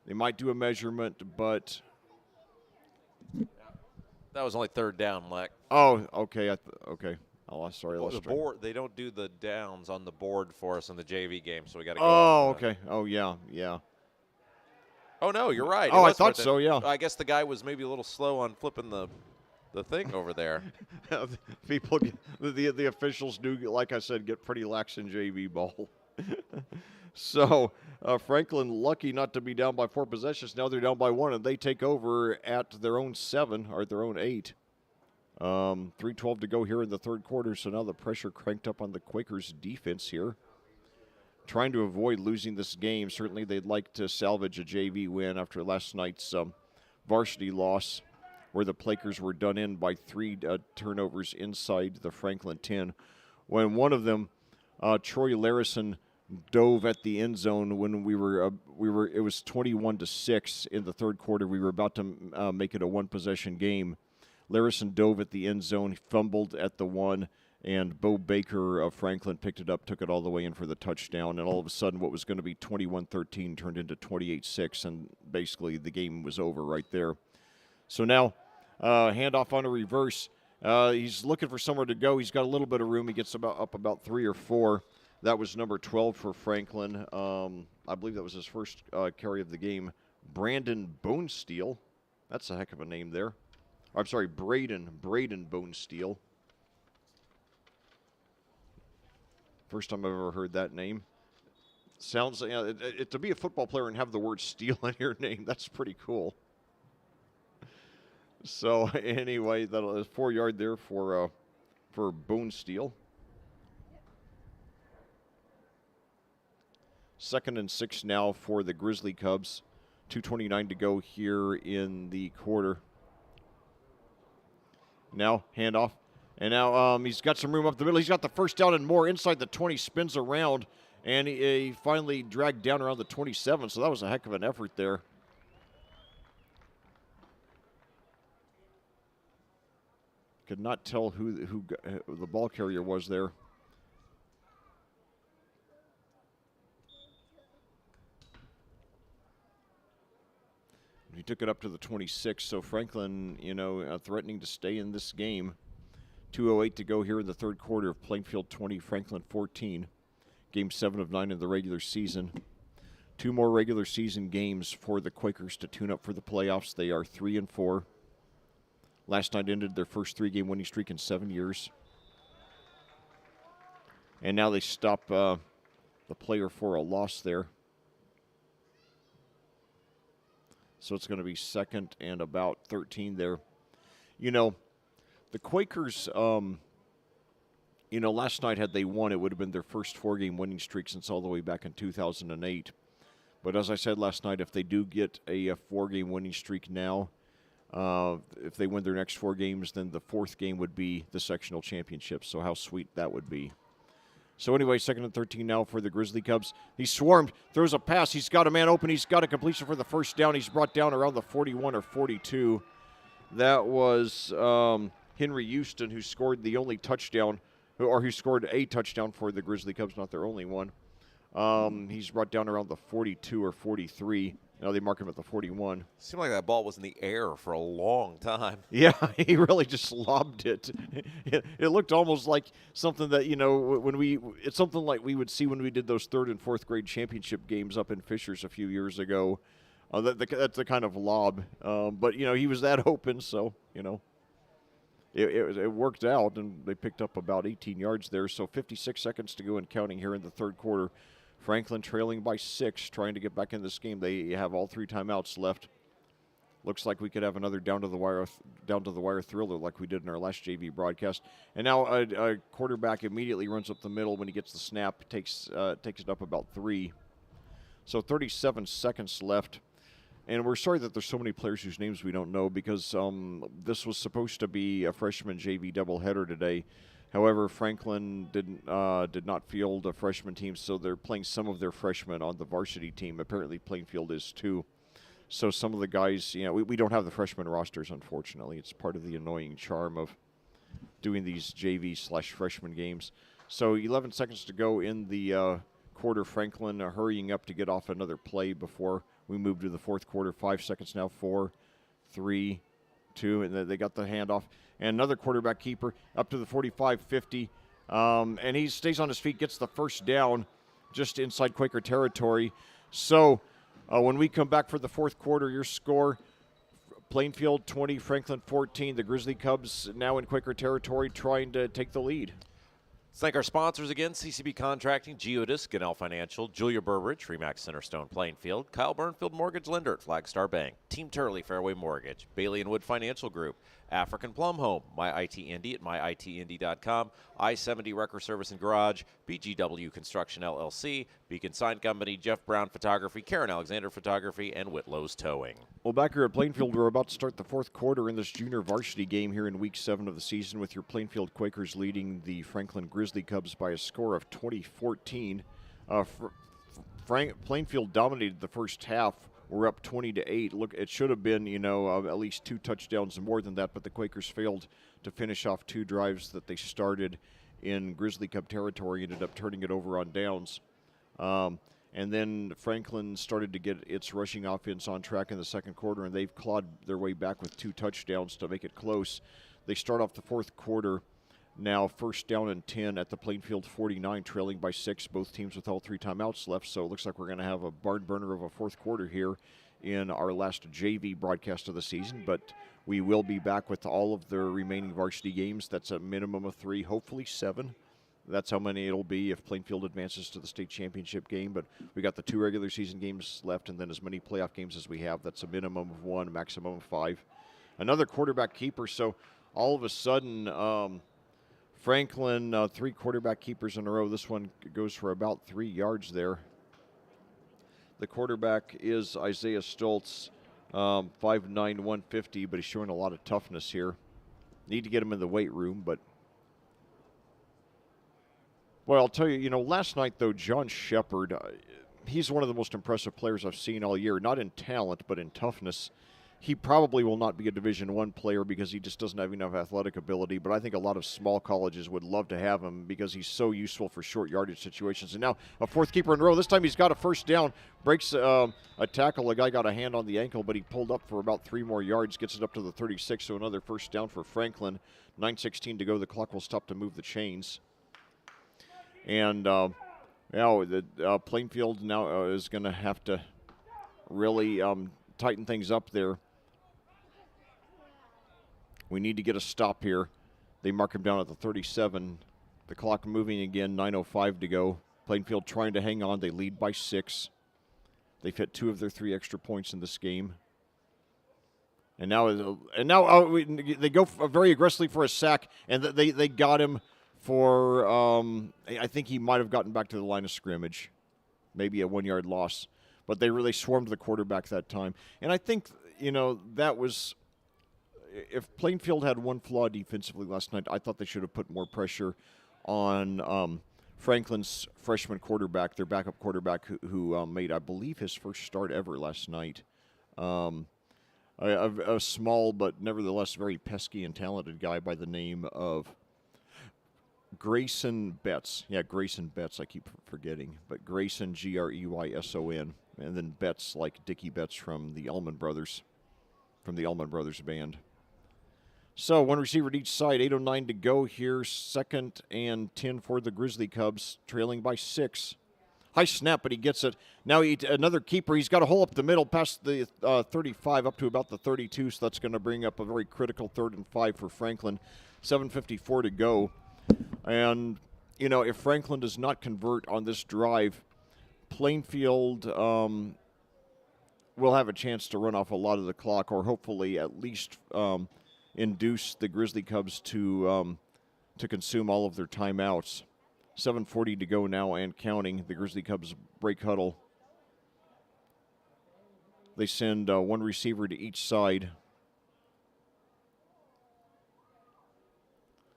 S2: They might do a measurement, but
S1: That was only 3rd down, Leck.
S2: oh, okay. Okay. Sorry, I lost
S1: The
S2: track.
S1: board, they don't do the downs on the board for us in the JV game, so we got to go.
S2: Oh, okay. Oh, yeah.
S1: Oh, no, you're right.
S2: Oh, I thought so, yeah.
S1: I guess the guy was maybe a little slow on flipping the thing over there.
S2: People, the officials do, like I said, get pretty lax in JV ball. So Franklin lucky not to be down by 4 possessions. Now they're down by 1, and they take over at their own 7 or their own 8. 3:12 to go here in the third quarter, so now the pressure cranked up on the Quakers' defense here. Trying to avoid losing this game. Certainly they'd like to salvage a JV win after last night's varsity loss, where the Quakers were done in by 3 turnovers inside the Franklin 10. When one of them, Troy Larison, dove at the end zone when it was 21-6 in the third quarter. We were about to make it a 1-possession game. Larison dove at the end zone, fumbled at the 1, and Bo Baker of Franklin picked it up, took it all the way in for the touchdown, and all of a sudden what was going to be 21-13 turned into 28-6, and basically the game was over right there. So now handoff on a reverse. He's looking for somewhere to go. He's got a little bit of room. He gets up about 3 or 4. That was number 12 for Franklin. I believe that was his first carry of the game. Brandon Bonesteel. That's a heck of a name there. I'm sorry, Braden Bonesteel. First time I've ever heard that name. Sounds to be a football player and have the word "steel" in your name, that's pretty cool. So anyway, that was 4 yard there for Bonesteel. 2nd and 6 now for the Grizzly Cubs. 2:29 to go here in the quarter. Now handoff. And now he's got some room up the middle. He's got the first down and more inside the 20, spins around, and he finally dragged down around the 27. So that was a heck of an effort there. could not tell who the ball carrier was there. He took it up to the 26, so Franklin, threatening to stay in this game. 2:08 to go here in the third quarter of Plainfield 20, Franklin 14. Game 7 of 9 in the regular season. 2 more regular season games for the Quakers to tune up for the playoffs. They are 3-4. Last night ended their first 3-game winning streak in 7 years. And now they stop the player for a loss there. So it's going to be second and about 13 there. The Quakers, last night had they won, it would have been their first 4-game winning streak since all the way back in 2008. But as I said last night, if they do get a 4-game winning streak now, if they win their next 4 games, then the 4th game would be the sectional championship. So how sweet that would be. So anyway, second and 13 now for the Grizzly Cubs. He's swarmed, throws a pass. He's got a man open. He's got a completion for the first down. He's brought down around the 41 or 42. That was Henry Houston, who scored the only touchdown, or who scored a touchdown for the Grizzly Cubs, not their only one. He's brought down around the 42 or 43. Now they mark him at the 41.
S1: Seemed like that ball was in the air for a long time.
S2: Yeah, he really just lobbed it. It looked almost like something that, it's something like we would see when we did those 3rd and 4th grade championship games up in Fishers a few years ago. That's the kind of lob. But, he was that open, so, it worked out, and they picked up about 18 yards there. So 56 seconds to go and counting here in the third quarter. Franklin trailing by 6, trying to get back in this game. They have all 3 timeouts left. Looks like we could have another down to the wire thriller like we did in our last JV broadcast. And now a quarterback immediately runs up the middle when he gets the snap, takes it up about 3. So 37 seconds left. And we're sorry that there's so many players whose names we don't know, because this was supposed to be a freshman JV doubleheader today. However, Franklin did not field a freshman team, so they're playing some of their freshmen on the varsity team. Apparently Plainfield is too. So some of the guys, we don't have the freshman rosters, unfortunately. It's part of the annoying charm of doing these JV/freshman games. So 11 seconds to go in the quarter. Franklin hurrying up to get off another play before we move to the fourth quarter. 5 seconds now. 4, 3, 2, and they got the handoff. And another quarterback keeper up to the 45, 50. And he stays on his feet, gets the first down just inside Quaker territory. So when we come back for the fourth quarter, your score, Plainfield 20, Franklin 14. The Grizzly Cubs now in Quaker territory trying to take the lead.
S1: Let's thank our sponsors again: CCB Contracting, Geodis, Ganell Financial, Julia Burbridge, Remax Centerstone Plainfield, Kyle Burnfield Mortgage Lender at Flagstar Bank, Team Turley Fairway Mortgage, Bailey & Wood Financial Group, African Plum Home, MyITIndy at myITindy.com, I-70 Wrecker Service and Garage, BGW Construction LLC, Beacon Sign Company, Jeff Brown Photography, Karen Alexander Photography, and Whitlow's Towing.
S2: Well, back here at Plainfield, we're about to start the fourth quarter in this junior varsity game here in Week 7 of the season, with your Plainfield Quakers leading the Franklin Grizzly Cubs by a score of 20-14. Plainfield dominated the first half. We're up 20-8. Look, it should have been, at least 2 touchdowns and more than that, but the Quakers failed to finish off 2 drives that they started in Grizzly Cub territory, ended up turning it over on downs. And then Franklin started to get its rushing offense on track in the second quarter, and they've clawed their way back with 2 touchdowns to make it close. They start off the fourth quarter now first down and 10 at the Plainfield 49, trailing by 6. Both teams with all 3 timeouts left, so it looks like we're going to have a barn burner of a fourth quarter here in our last JV broadcast of the season. But we will be back with all of the remaining varsity games. That's a minimum of 3, hopefully 7. That's how many it'll be if Plainfield advances to the state championship game. But we got the 2 regular season games left, and then as many playoff games as we have. That's a minimum of 1, maximum of 5. Another quarterback keeper, so all of a sudden Franklin, 3 quarterback keepers in a row. This one goes for about 3 yards there. The quarterback is Isaiah Stoltz, 5'9", 150, but he's showing a lot of toughness here. Need to get him in the weight room, but... Well, I'll tell you, last night, though, John Shepard, he's one of the most impressive players I've seen all year. Not in talent, but in toughness. he probably will not be a Division I player because he just doesn't have enough athletic ability, but I think a lot of small colleges would love to have him because he's so useful for short yardage situations. And now a fourth keeper in a row. This time he's got a first down, breaks a tackle. A guy got a hand on the ankle, but he pulled up for about 3 more yards, gets it up to the 36, so another first down for Franklin. 9:16 to go. The clock will stop to move the chains. And now Plainfield now is going to have to really tighten things up there. We need to get a stop here. They mark him down at the 37. The clock moving again, 9:05 to go. Plainfield trying to hang on. They lead by 6. They've hit 2 of their 3 extra points in this game. And now they go very aggressively for a sack, and they got him for, I think he might have gotten back to the line of scrimmage. Maybe a 1-yard loss. But they really swarmed the quarterback that time. And I think, that was... If Plainfield had one flaw defensively last night, I thought they should have put more pressure on Franklin's freshman quarterback, their backup quarterback, who made, I believe, his first start ever last night. A small but nevertheless very pesky and talented guy by the name of Grayson Betts. Yeah, Grayson Betts, I keep forgetting. But Grayson, Greyson, and then Betts like Dickie Betts from the Allman Brothers Band. So, 1 receiver to each side, 8:09 to go here. 2nd and 10 for the Grizzly Cubs, trailing by 6. High snap, but he gets it. Now another keeper. He's got a hole up the middle past the 35 up to about the 32, so that's going to bring up a very critical 3rd and 5 for Franklin. 7:54 to go. And, if Franklin does not convert on this drive, Plainfield will have a chance to run off a lot of the clock, or hopefully at least induce the Grizzly Cubs to consume all of their timeouts. 7:40 to go now and counting. The Grizzly Cubs break huddle. They send 1 receiver to each side.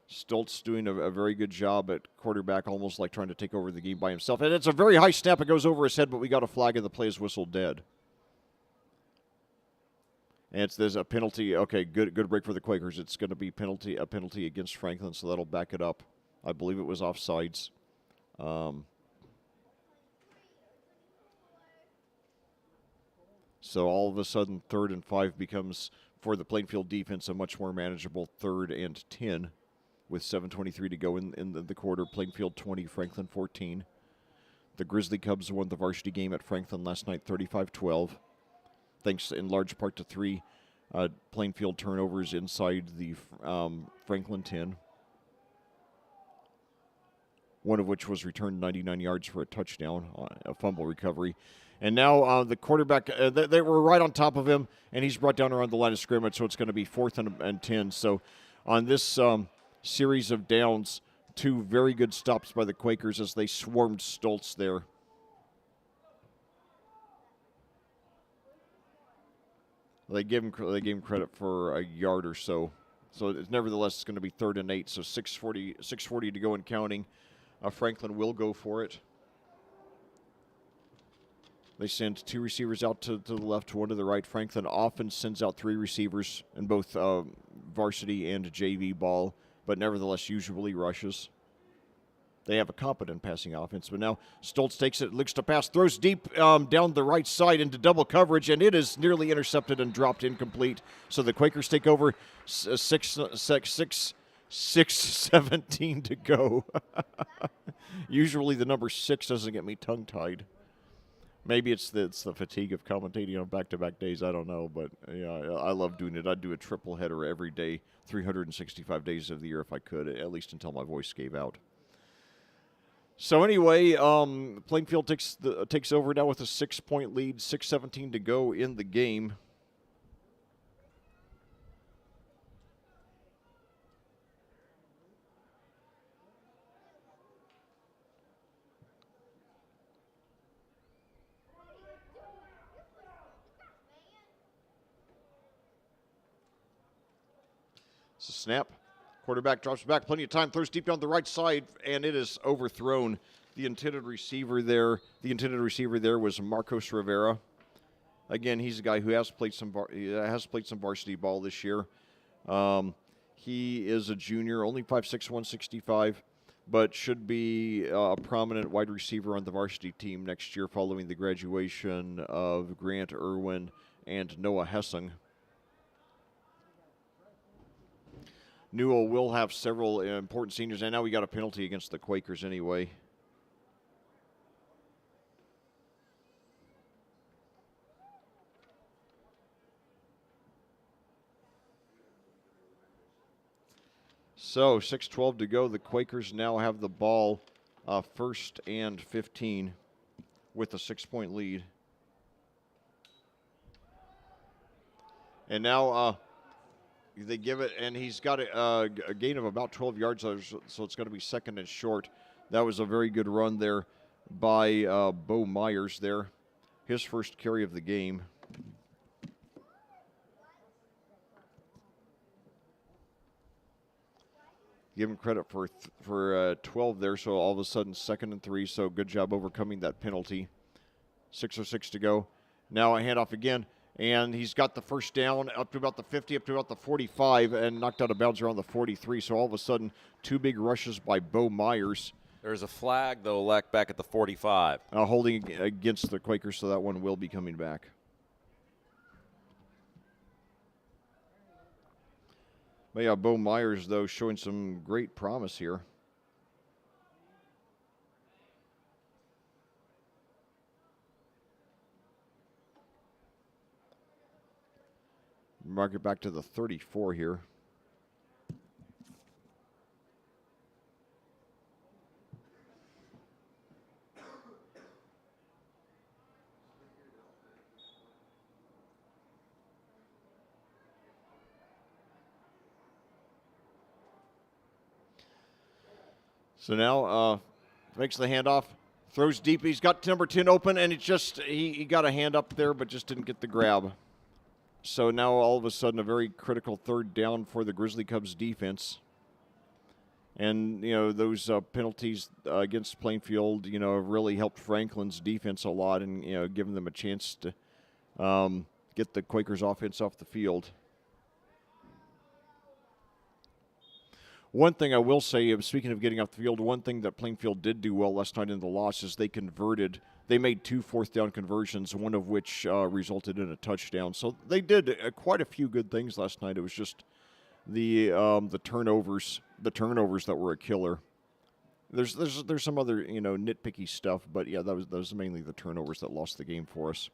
S2: Stoltz doing a very good job at quarterback, almost like trying to take over the game by himself. And it's a very high snap. It goes over his head, but we got a flag and the play is whistled dead. And there's a penalty. Okay, good break for the Quakers. It's going to be a penalty against Franklin, so that'll back it up. I believe it was offsides. So all of a sudden, 3rd and 5 becomes, for the Plainfield defense, a much more manageable 3rd and 10 with 7:23 to go in the quarter. Plainfield 20, Franklin 14. The Grizzly Cubs won the varsity game at Franklin last night, 35-12. Thanks in large part to 3 Plainfield turnovers inside the Franklin 10. One of which was returned 99 yards for a touchdown, a fumble recovery. And now the quarterback, they were right on top of him, and he's brought down around the line of scrimmage, so it's going to be 4th and 10. So on this series of downs, 2 very good stops by the Quakers as they swarmed Stoltz there. They gave him credit for a yard or so. So nevertheless, it's going to be 3rd and 8. So 6:40 to go and counting. Franklin will go for it. They send 2 receivers out to the left, 1 to the right. Franklin often sends out 3 receivers in both varsity and JV ball, but nevertheless usually rushes. They have a competent passing offense, but now Stoltz takes it, looks to pass, throws deep down the right side into double coverage, and it is nearly intercepted and dropped incomplete. So the Quakers take over, 6:17 to go. Usually the number 6 doesn't get me tongue-tied. Maybe it's the fatigue of commentating on back-to-back days. I don't know, but yeah, I love doing it. I'd do a triple header every day, 365 days of the year if I could, at least until my voice gave out. So anyway, Plainfield takes over now with a 6-point lead, 6:17 to go in the game. It's a snap. Quarterback drops back, plenty of time, throws deep down the right side, and it is overthrown. The intended receiver there was Marcos Rivera. Again, he's a guy who has played some varsity ball this year. He is a junior, only 5'6", 165, but should be a prominent wide receiver on the varsity team next year following the graduation of Grant Irwin and Noah Hessing. Newell will have several important seniors, and now we got a penalty against the Quakers anyway. So 6:12 to go. The Quakers now have the ball, 1st and 15, with a 6-point lead. And now they give it, and he's got a gain of about 12 yards, so it's going to be 2nd and short. That was a very good run there by Bo Myers there, his first carry of the game. Give him credit for 12 there, so all of a sudden 2nd and 3, so good job overcoming that penalty. 6:06 to go. Now a handoff again, and he's got the first down up to about the 50, up to about the 45, and knocked out of bounds around the 43, so all of a sudden 2 big rushes by Bo Myers.
S1: There's a flag, though, Leck, back at the 45.
S2: Holding against the Quakers, so that one will be coming back. But yeah, Bo Myers, though, showing some great promise here. Mark it back to the 34 here. So now makes the handoff, throws deep. He's got number 10 open, and he got a hand up there, but just didn't get the grab. So now all of a sudden a very critical 3rd down for the Grizzly Cubs defense. And, those penalties against Plainfield, have really helped Franklin's defense a lot and, given them a chance to get the Quakers offense off the field. One thing I will say, speaking of getting off the field, one thing that Plainfield did do well last night in the loss is they made 2 4th down conversions, one of which resulted in a touchdown. So they did quite a few good things last night. It was just the turnovers that were a killer. There's some other nitpicky stuff, but yeah, that was mainly the turnovers that lost the game for us.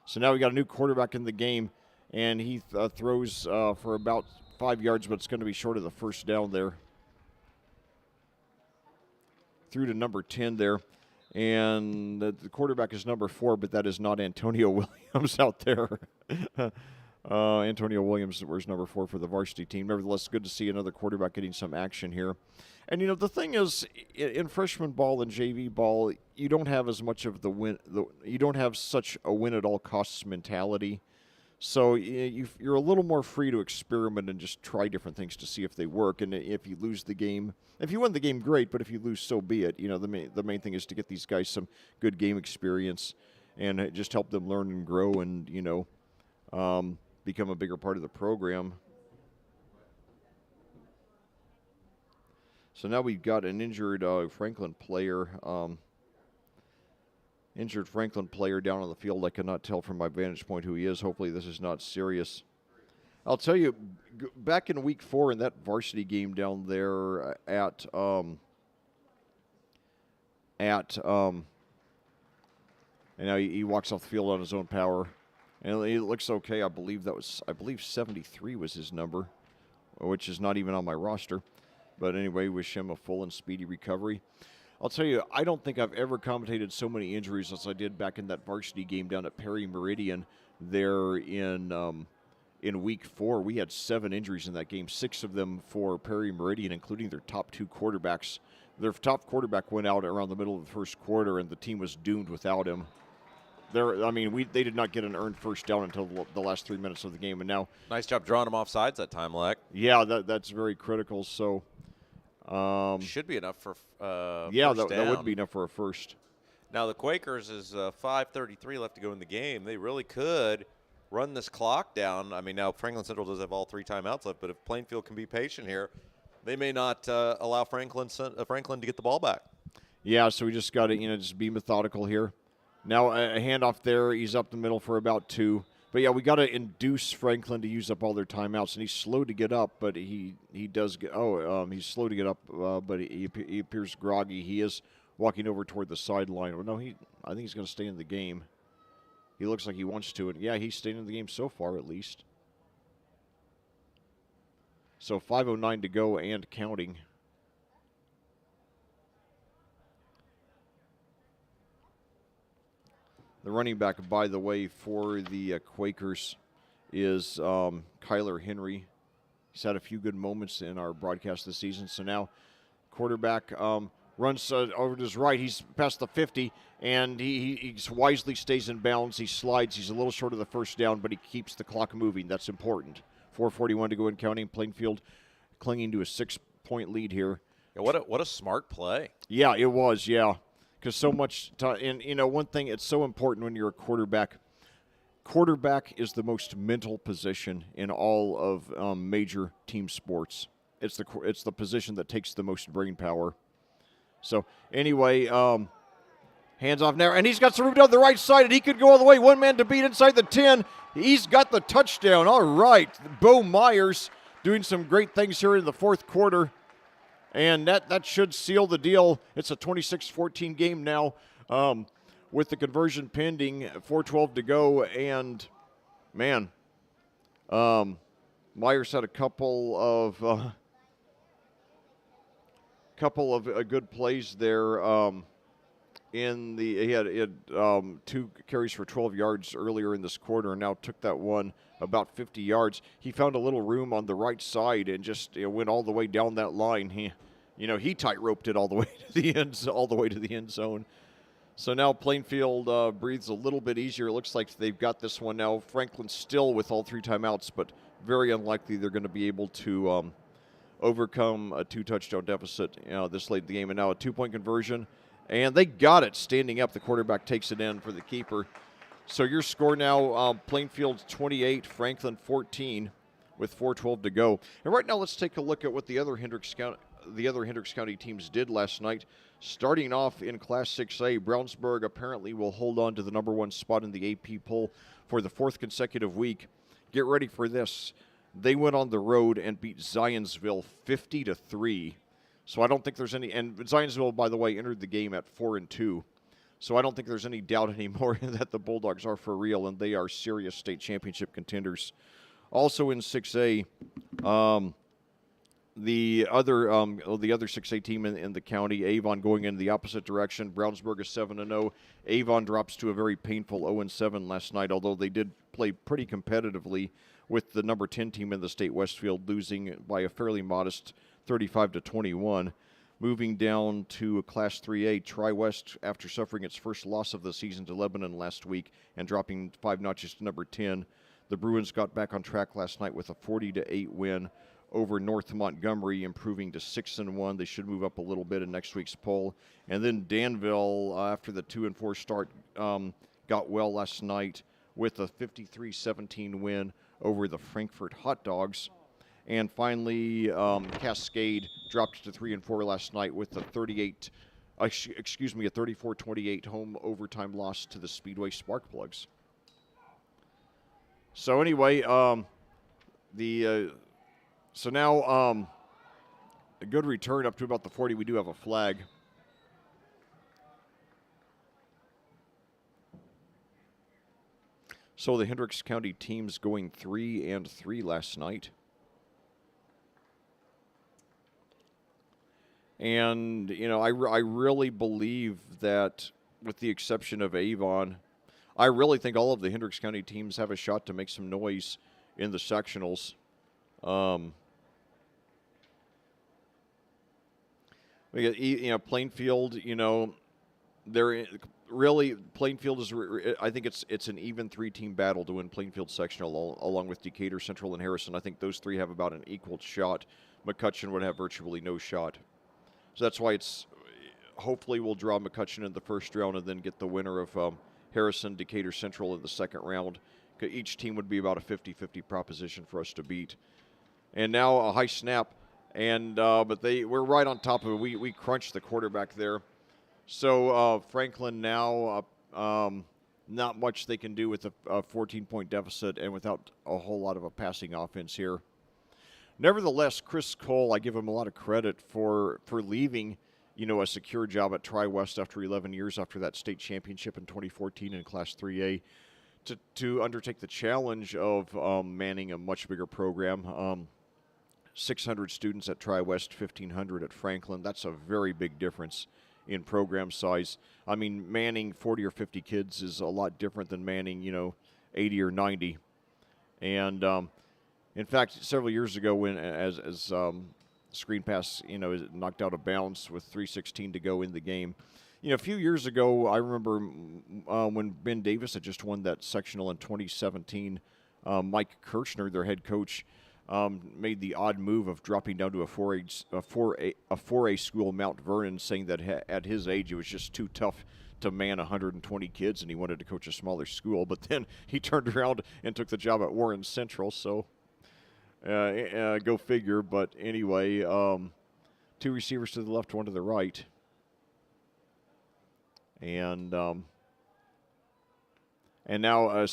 S2: So now we got a new quarterback in the game, and he throws for about 5 yards, but it's going to be short of the 1st down there. Through to number 10 there. And the quarterback is number 4, but that is not Antonio Williams out there. Antonio Williams was number 4 for the varsity team. Nevertheless, good to see another quarterback getting some action here. And, the thing is, in freshman ball and JV ball, you don't have as much of you don't have such a win-at-all-costs mentality. So you're a little more free to experiment and just try different things to see if they work. And if you lose the game, if you win the game, great. But if you lose, so be it. The main thing is to get these guys some good game experience and just help them learn and grow and become a bigger part of the program. So now we've got an injured Franklin player. Injured Franklin player down on the field. I cannot tell from my vantage point who he is. Hopefully this is not serious. I'll tell you, back in week 4 in that varsity game down there and now he walks off the field on his own power. And he looks okay. I believe 73 was his number, which is not even on my roster. But anyway, wish him a full and speedy recovery. I'll tell you, I don't think I've ever commentated so many injuries as I did back in that varsity game down at Perry Meridian there in week 4. We had 7 injuries in that game, 6 of them for Perry Meridian, including their top 2 quarterbacks. Their top quarterback went out around the middle of the first quarter, and the team was doomed without him. They did not get an earned first down until the last 3 minutes of the game, and now
S1: Nice job drawing them off sides that time, Leck.
S2: Yeah, that's very critical. So
S1: should be enough for
S2: yeah,
S1: first
S2: that would be enough for a first.
S1: Now the Quakers is 5:33 left to go in the game. They really could run this clock down. I mean, now Franklin Central does have all 3 timeouts left, but if Plainfield can be patient here, they may not allow Franklin to get the ball back.
S2: Yeah, so we just got to, just be methodical here. Now a handoff there. He's up the middle for about 2. But, yeah, we got to induce Franklin to use up all their timeouts. And he's slow to get up, but he does get – he's slow to get up, but he appears groggy. He is walking over toward the sideline. Well, no, I think he's going to stay in the game. He looks like he wants to. And, yeah, he's staying in the game so far at least. So 5:09 to go and counting. The running back, by the way, for the Quakers is Kyler Henry. He's had a few good moments in our broadcast this season. So now quarterback runs over to his right. He's past the 50, and he wisely stays in bounds. He slides. He's a little short of the first down, but he keeps the clock moving. That's important. 4:41 to go and counting. Plainfield clinging to a 6-point lead here.
S1: Yeah, what a smart play.
S2: Yeah, it was, yeah. Because so much and one thing, it's so important when you're a quarterback. Quarterback is the most mental position in all of major team sports. It's the position that takes the most brain power. So anyway, hands off now, and he's got some room down the right side, and he could go all the way. One man to beat inside the 10. He's got the touchdown. All right, Bo Myers doing some great things here in the fourth quarter. And that should seal the deal. It's a 26-14 game now with the conversion pending, 4:12 to go. And, man, Myers had a couple of good plays there. He had 2 carries for 12 yards earlier in this quarter, and now took that one about 50 yards. He found a little room on the right side and just went all the way down that line. He tight-roped it all the way to the end zone. So now Plainfield breathes a little bit easier. It looks like they've got this one now. Franklin still with all 3 timeouts, but very unlikely they're going to be able to overcome a 2-touchdown deficit this late in the game. And now a 2-point conversion. And they got it standing up. The quarterback takes it in for the keeper. So your score now, Plainfield 28, Franklin 14 with 4:12 to go. And right now let's take a look at what the other Hendricks County teams did last night. Starting off in Class 6A, Brownsburg apparently will hold on to the number 1 spot in the AP poll for the 4th consecutive week. Get ready for this. They went on the road and beat Zionsville 50-3. So I don't think there's any, and Zionsville, by the way, entered the game at 4-2. So I don't think there's any doubt anymore that the Bulldogs are for real, and they are serious state championship contenders. Also in 6A, the other 6A team in the county, Avon, going in the opposite direction. Brownsburg is 7-0. Avon drops to a very painful 0-7 last night, although they did play pretty competitively with the number 10 team in the state, Westfield, losing by a fairly modest 35-21. Moving down to Class 3A, Tri-West, after suffering its first loss of the season to Lebanon last week and dropping 5 notches to number 10. The Bruins got back on track last night with a 40-8 win over North Montgomery, improving to 6-1. They should move up a little bit in next week's poll. And then Danville, after the 2-4 start, got well last night with a 53-17 win over the Frankfurt Hot Dogs. And finally, Cascade dropped to 3-4 last night with a 34-28 home overtime loss to the Speedway Sparkplugs. So anyway, so now a good return up to about the 40. We do have a flag. So the Hendricks County teams going 3-3 last night. And, I really believe that, with the exception of Avon, I really think all of the Hendricks County teams have a shot to make some noise in the sectionals. We got, Plainfield, they're really, Plainfield is, I think it's an even 3-team battle to win Plainfield sectional, along with Decatur, Central, and Harrison. I think those 3 have about an equal shot. McCutcheon would have virtually no shot. So that's why it's hopefully we'll draw McCutcheon in the first round and then get the winner of Harrison, Decatur Central in the second round. Each team would be about a 50-50 proposition for us to beat. And now a high snap, and but we're right on top of it. We crunched the quarterback there. So Franklin now, not much they can do with a 14-point deficit and without a whole lot of a passing offense here. Nevertheless, Chris Cole, I give him a lot of credit for leaving, a secure job at Tri-West after 11 years after that state championship in 2014 in Class 3A to undertake the challenge of manning a much bigger program. 600 students at Tri-West, 1,500 at Franklin. That's a very big difference in program size. I mean, manning 40 or 50 kids is a lot different than manning, 80 or 90. And in fact, several years ago, when as screen pass, knocked out of bounds with 3:16 to go in the game. A few years ago, I remember when Ben Davis had just won that sectional in 2017. Mike Kirchner, their head coach, made the odd move of dropping down to a 4A school, Mount Vernon, saying that at his age it was just too tough to man 120 kids, and he wanted to coach a smaller school. But then he turned around and took the job at Warren Central. So go figure. But anyway, two receivers to the left, one to the right, and now a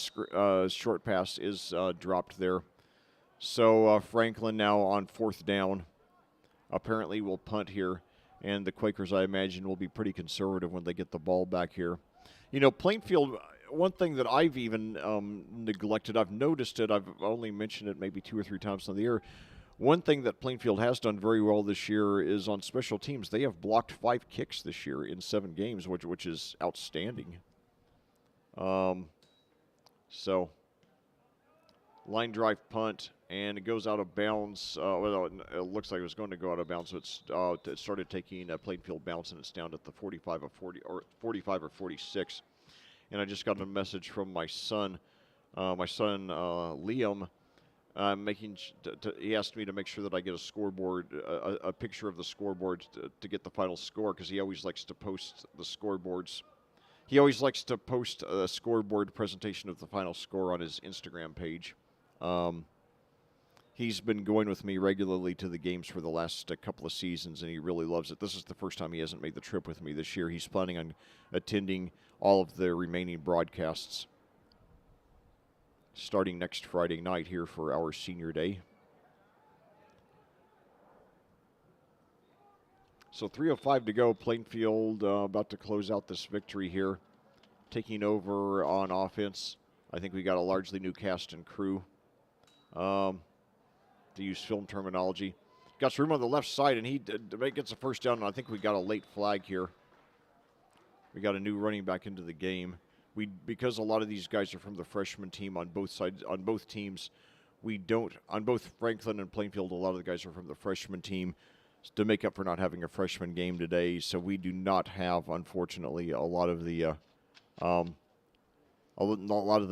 S2: short pass is dropped there. So Franklin now on fourth down. Apparently will punt here, and the Quakers, I imagine, will be pretty conservative when they get the ball back here. Plainfield, one thing that I've even neglected, I've noticed it, I've only mentioned it maybe 2 or 3 times on the year. One thing that Plainfield has done very well this year is on special teams. They have blocked 5 kicks this year in 7 games, which is outstanding. So, line drive punt, and it goes out of bounds. Well, it looks like it was going to go out of bounds, so it started taking a Plainfield bounce, and it's down at the 45 or 46. And I just got a message from my son, Liam, he asked me to make sure that I get a scoreboard, a picture of the scoreboard to get the final score, because he always likes to post the scoreboards. He always likes to post a scoreboard presentation of the final score on his Instagram page. He's been going with me regularly to the games for the last couple of seasons, and he really loves it. This is the first time he hasn't made the trip with me this year. He's planning on attending all of the remaining broadcasts starting next Friday night here for our senior day. So 3:05 to go. Plainfield about to close out this victory here, taking over on offense. I think we got a largely new cast and crew. To use film terminology. Got room on the left side, and he gets a first down, and I think we got a late flag here. We got a new running back into the game. Because a lot of these guys are from the freshman team on both sides, on both teams, on both Franklin and Plainfield, a lot of the guys are from the freshman team to make up for not having a freshman game today. So we do not have, unfortunately, a lot of the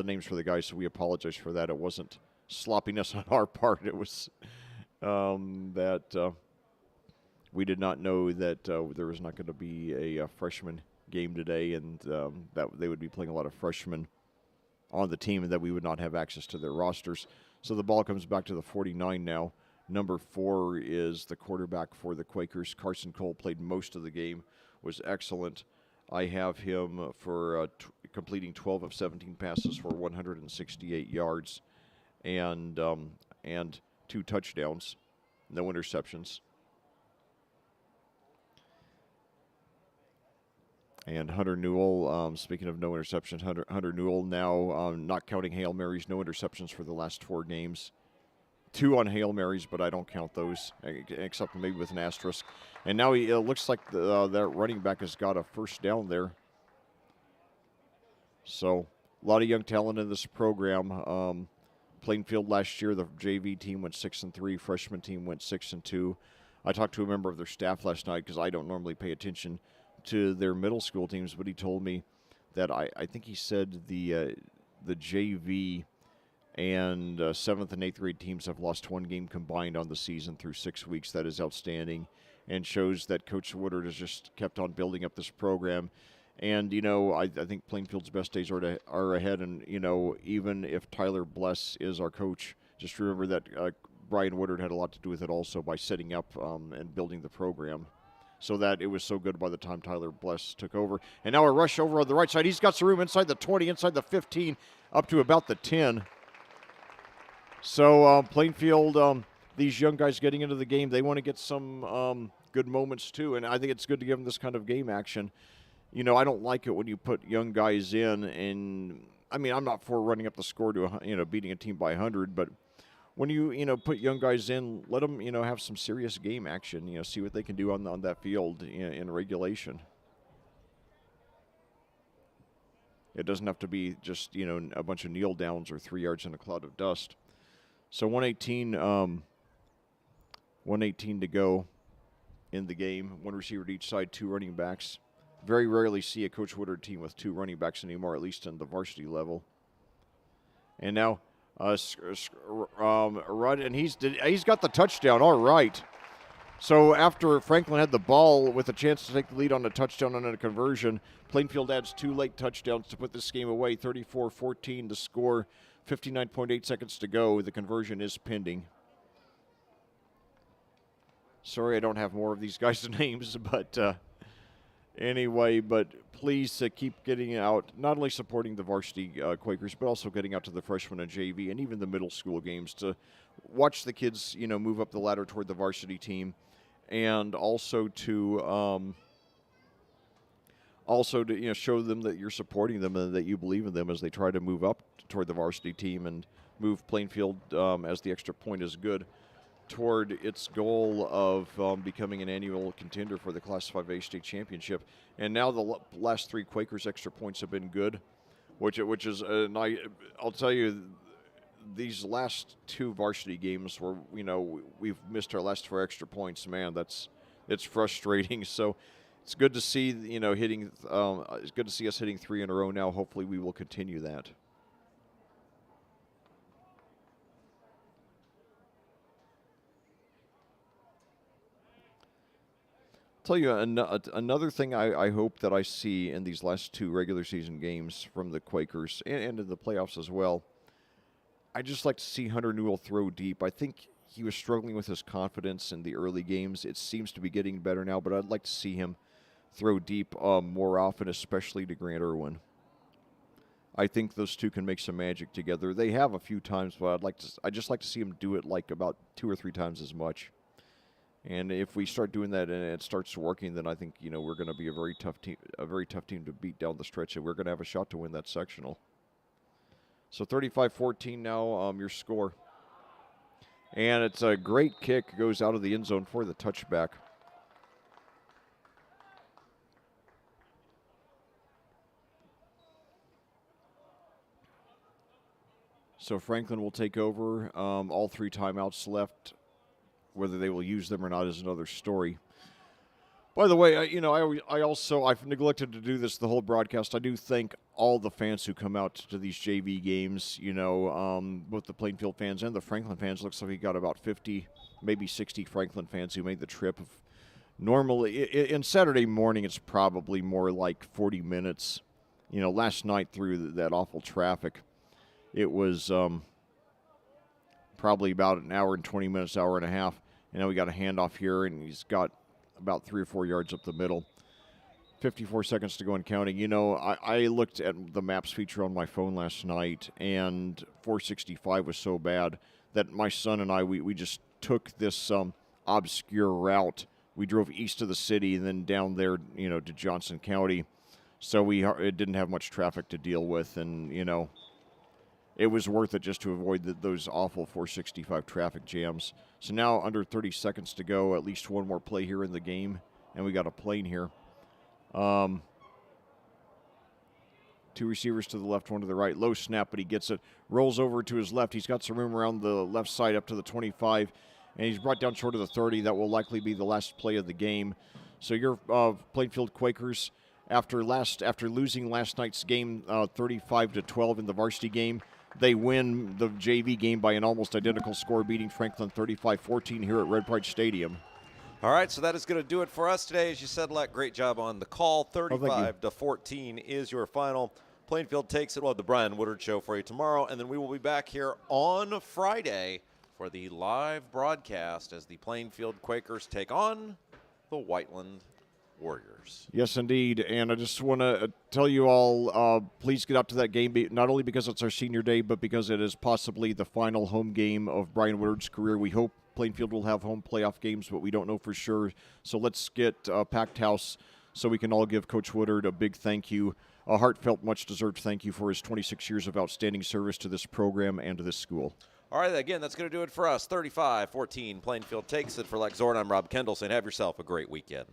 S2: names for the guys, so we apologize for that. It wasn't sloppiness on our part. It was that we did not know that there was not going to be a freshman game today, and that they would be playing a lot of freshmen on the team, and that we would not have access to their rosters. So the ball comes back to the 49 now. Number 4 is the quarterback for the Quakers. Carson Cole played most of the game, was excellent. I have him for completing 12 of 17 passes for 168 yards and 2 touchdowns, no interceptions. And Hunter Newell, speaking of no interceptions, Hunter Newell now, not counting Hail Marys, no interceptions for the last 4 games. 2 on Hail Marys, but I don't count those, except maybe with an asterisk. And now it looks like that running back has got a first down there. So a lot of young talent in this program. Plainfield last year, the JV team went 6-3, freshman team went 6-2. I talked to a member of their staff last night because I don't normally pay attention to their middle school teams, but he told me that I think he said the JV and 7th and 8th grade teams have lost 1 game combined on the season through 6 weeks. That is outstanding. and shows that Coach Woodard has just kept on building up this program. And, I think Plainfield's best days are ahead. And, even if Tyler Bless is our coach, just remember that Brian Woodard had a lot to do with it also by setting up and building the program so that it was so good by the time Tyler Bless took over. And now a rush over on the right side. He's got some room inside the 20, inside the 15, up to about the 10. So Plainfield, these young guys getting into the game, they want to get some good moments too. And I think it's good to give them this kind of game action. I don't like it when you put young guys in, and I'm not for running up the score to beating a team by 100, but when you put young guys in, let them have some serious game action. See what they can do on that field in regulation. It doesn't have to be just a bunch of kneel downs or 3 yards in a cloud of dust. So 118 to go in the game. One receiver to each side, 2 running backs. Very rarely see a Coach Woodard team with 2 running backs anymore, at least in the varsity level. And now run, and he's got the touchdown. All right. So after Franklin had the ball with a chance to take the lead on a touchdown and a conversion, Plainfield adds 2 late touchdowns to put this game away. 34-14 the score. 59.8 seconds to go. The conversion is pending. Sorry I don't have more of these guys' names, but anyway, but please keep getting out, not only supporting the varsity Quakers, but also getting out to the freshman and JV and even the middle school games to watch the kids, move up the ladder toward the varsity team, and also to show them that you're supporting them and that you believe in them as they try to move up toward the varsity team and move Plainfield, as the extra point is good, toward its goal of becoming an annual contender for the Class 5A state championship. And now the last 3 Quakers extra points have been good, which is I'll tell you, these last 2 varsity games where we've missed our last 4 extra points. Man, it's frustrating. So it's good to see hitting. It's good to see us hitting 3 in a row now. Hopefully, we will continue that. Tell you another thing I hope that I see in these last 2 regular season games from the Quakers and in the playoffs as well. I just like to see Hunter Newell throw deep. I think he was struggling with his confidence in the early games. It seems to be getting better now, but I'd like to see him throw deep more often, especially to Grant Irwin. I think those 2 can make some magic together. They have a few times, but I'd just like to see him do it like about 2 or 3 times as much. And if we start doing that and it starts working, then I think we're going to be a very tough team to beat down the stretch, and we're going to have a shot to win that sectional. So 35-14 now, your score. And it's a great kick, goes out of the end zone for the touchback. So Franklin will take over. All 3 timeouts left. Whether they will use them or not is another story. By the way, I've neglected to do this the whole broadcast. I do thank all the fans who come out to these JV games, both the Plainfield fans and the Franklin fans. Looks like we got about 50, maybe 60 Franklin fans who made the trip. Normally, in Saturday morning, it's probably more like 40 minutes. Last night through that awful traffic, it was probably about an hour and 20 minutes, hour and a half. And now we got a handoff here, and he's got about 3 or 4 yards up the middle. 54 seconds to go and counting. I looked at the maps feature on my phone last night, and 465 was so bad that my son and I, we just took this obscure route. We drove east of the city and then down there, to Johnson County. So it didn't have much traffic to deal with, and, it was worth it just to avoid those awful 465 traffic jams. So now under 30 seconds to go, at least one more play here in the game, and we got a plane here. 2 receivers to the left, 1 to the right. Low snap, but he gets it. Rolls over to his left. He's got some room around the left side up to the 25, and he's brought down short of the 30. That will likely be the last play of the game. So your Plainfield Quakers, after losing last night's game 35-12 in the varsity game, they win the JV game by an almost identical score, beating Franklin 35-14 here at Red Pride Stadium.
S1: All right, so that is going to do it for us today. As you said, Leck, great job on the call. 35-14 is your final. Plainfield takes it. We'll have the Brian Woodard Show for you tomorrow, and then we will be back here on Friday for the live broadcast as the Plainfield Quakers take on the Whiteland Warriors.
S2: Yes, indeed. And I just want to tell you all, please get up to that game, not only because it's our senior day, but because it is possibly the final home game of Brian Woodard's career. We hope Plainfield will have home playoff games, but we don't know for sure. So let's get a packed house so we can all give Coach Woodard a big thank you, a heartfelt, much-deserved thank you for his 26 years of outstanding service to this program and to this school.
S1: All right, again, that's going to do it for us. 35-14, Plainfield takes it. For Lex Zorn, I'm Rob Kendall saying have yourself a great weekend.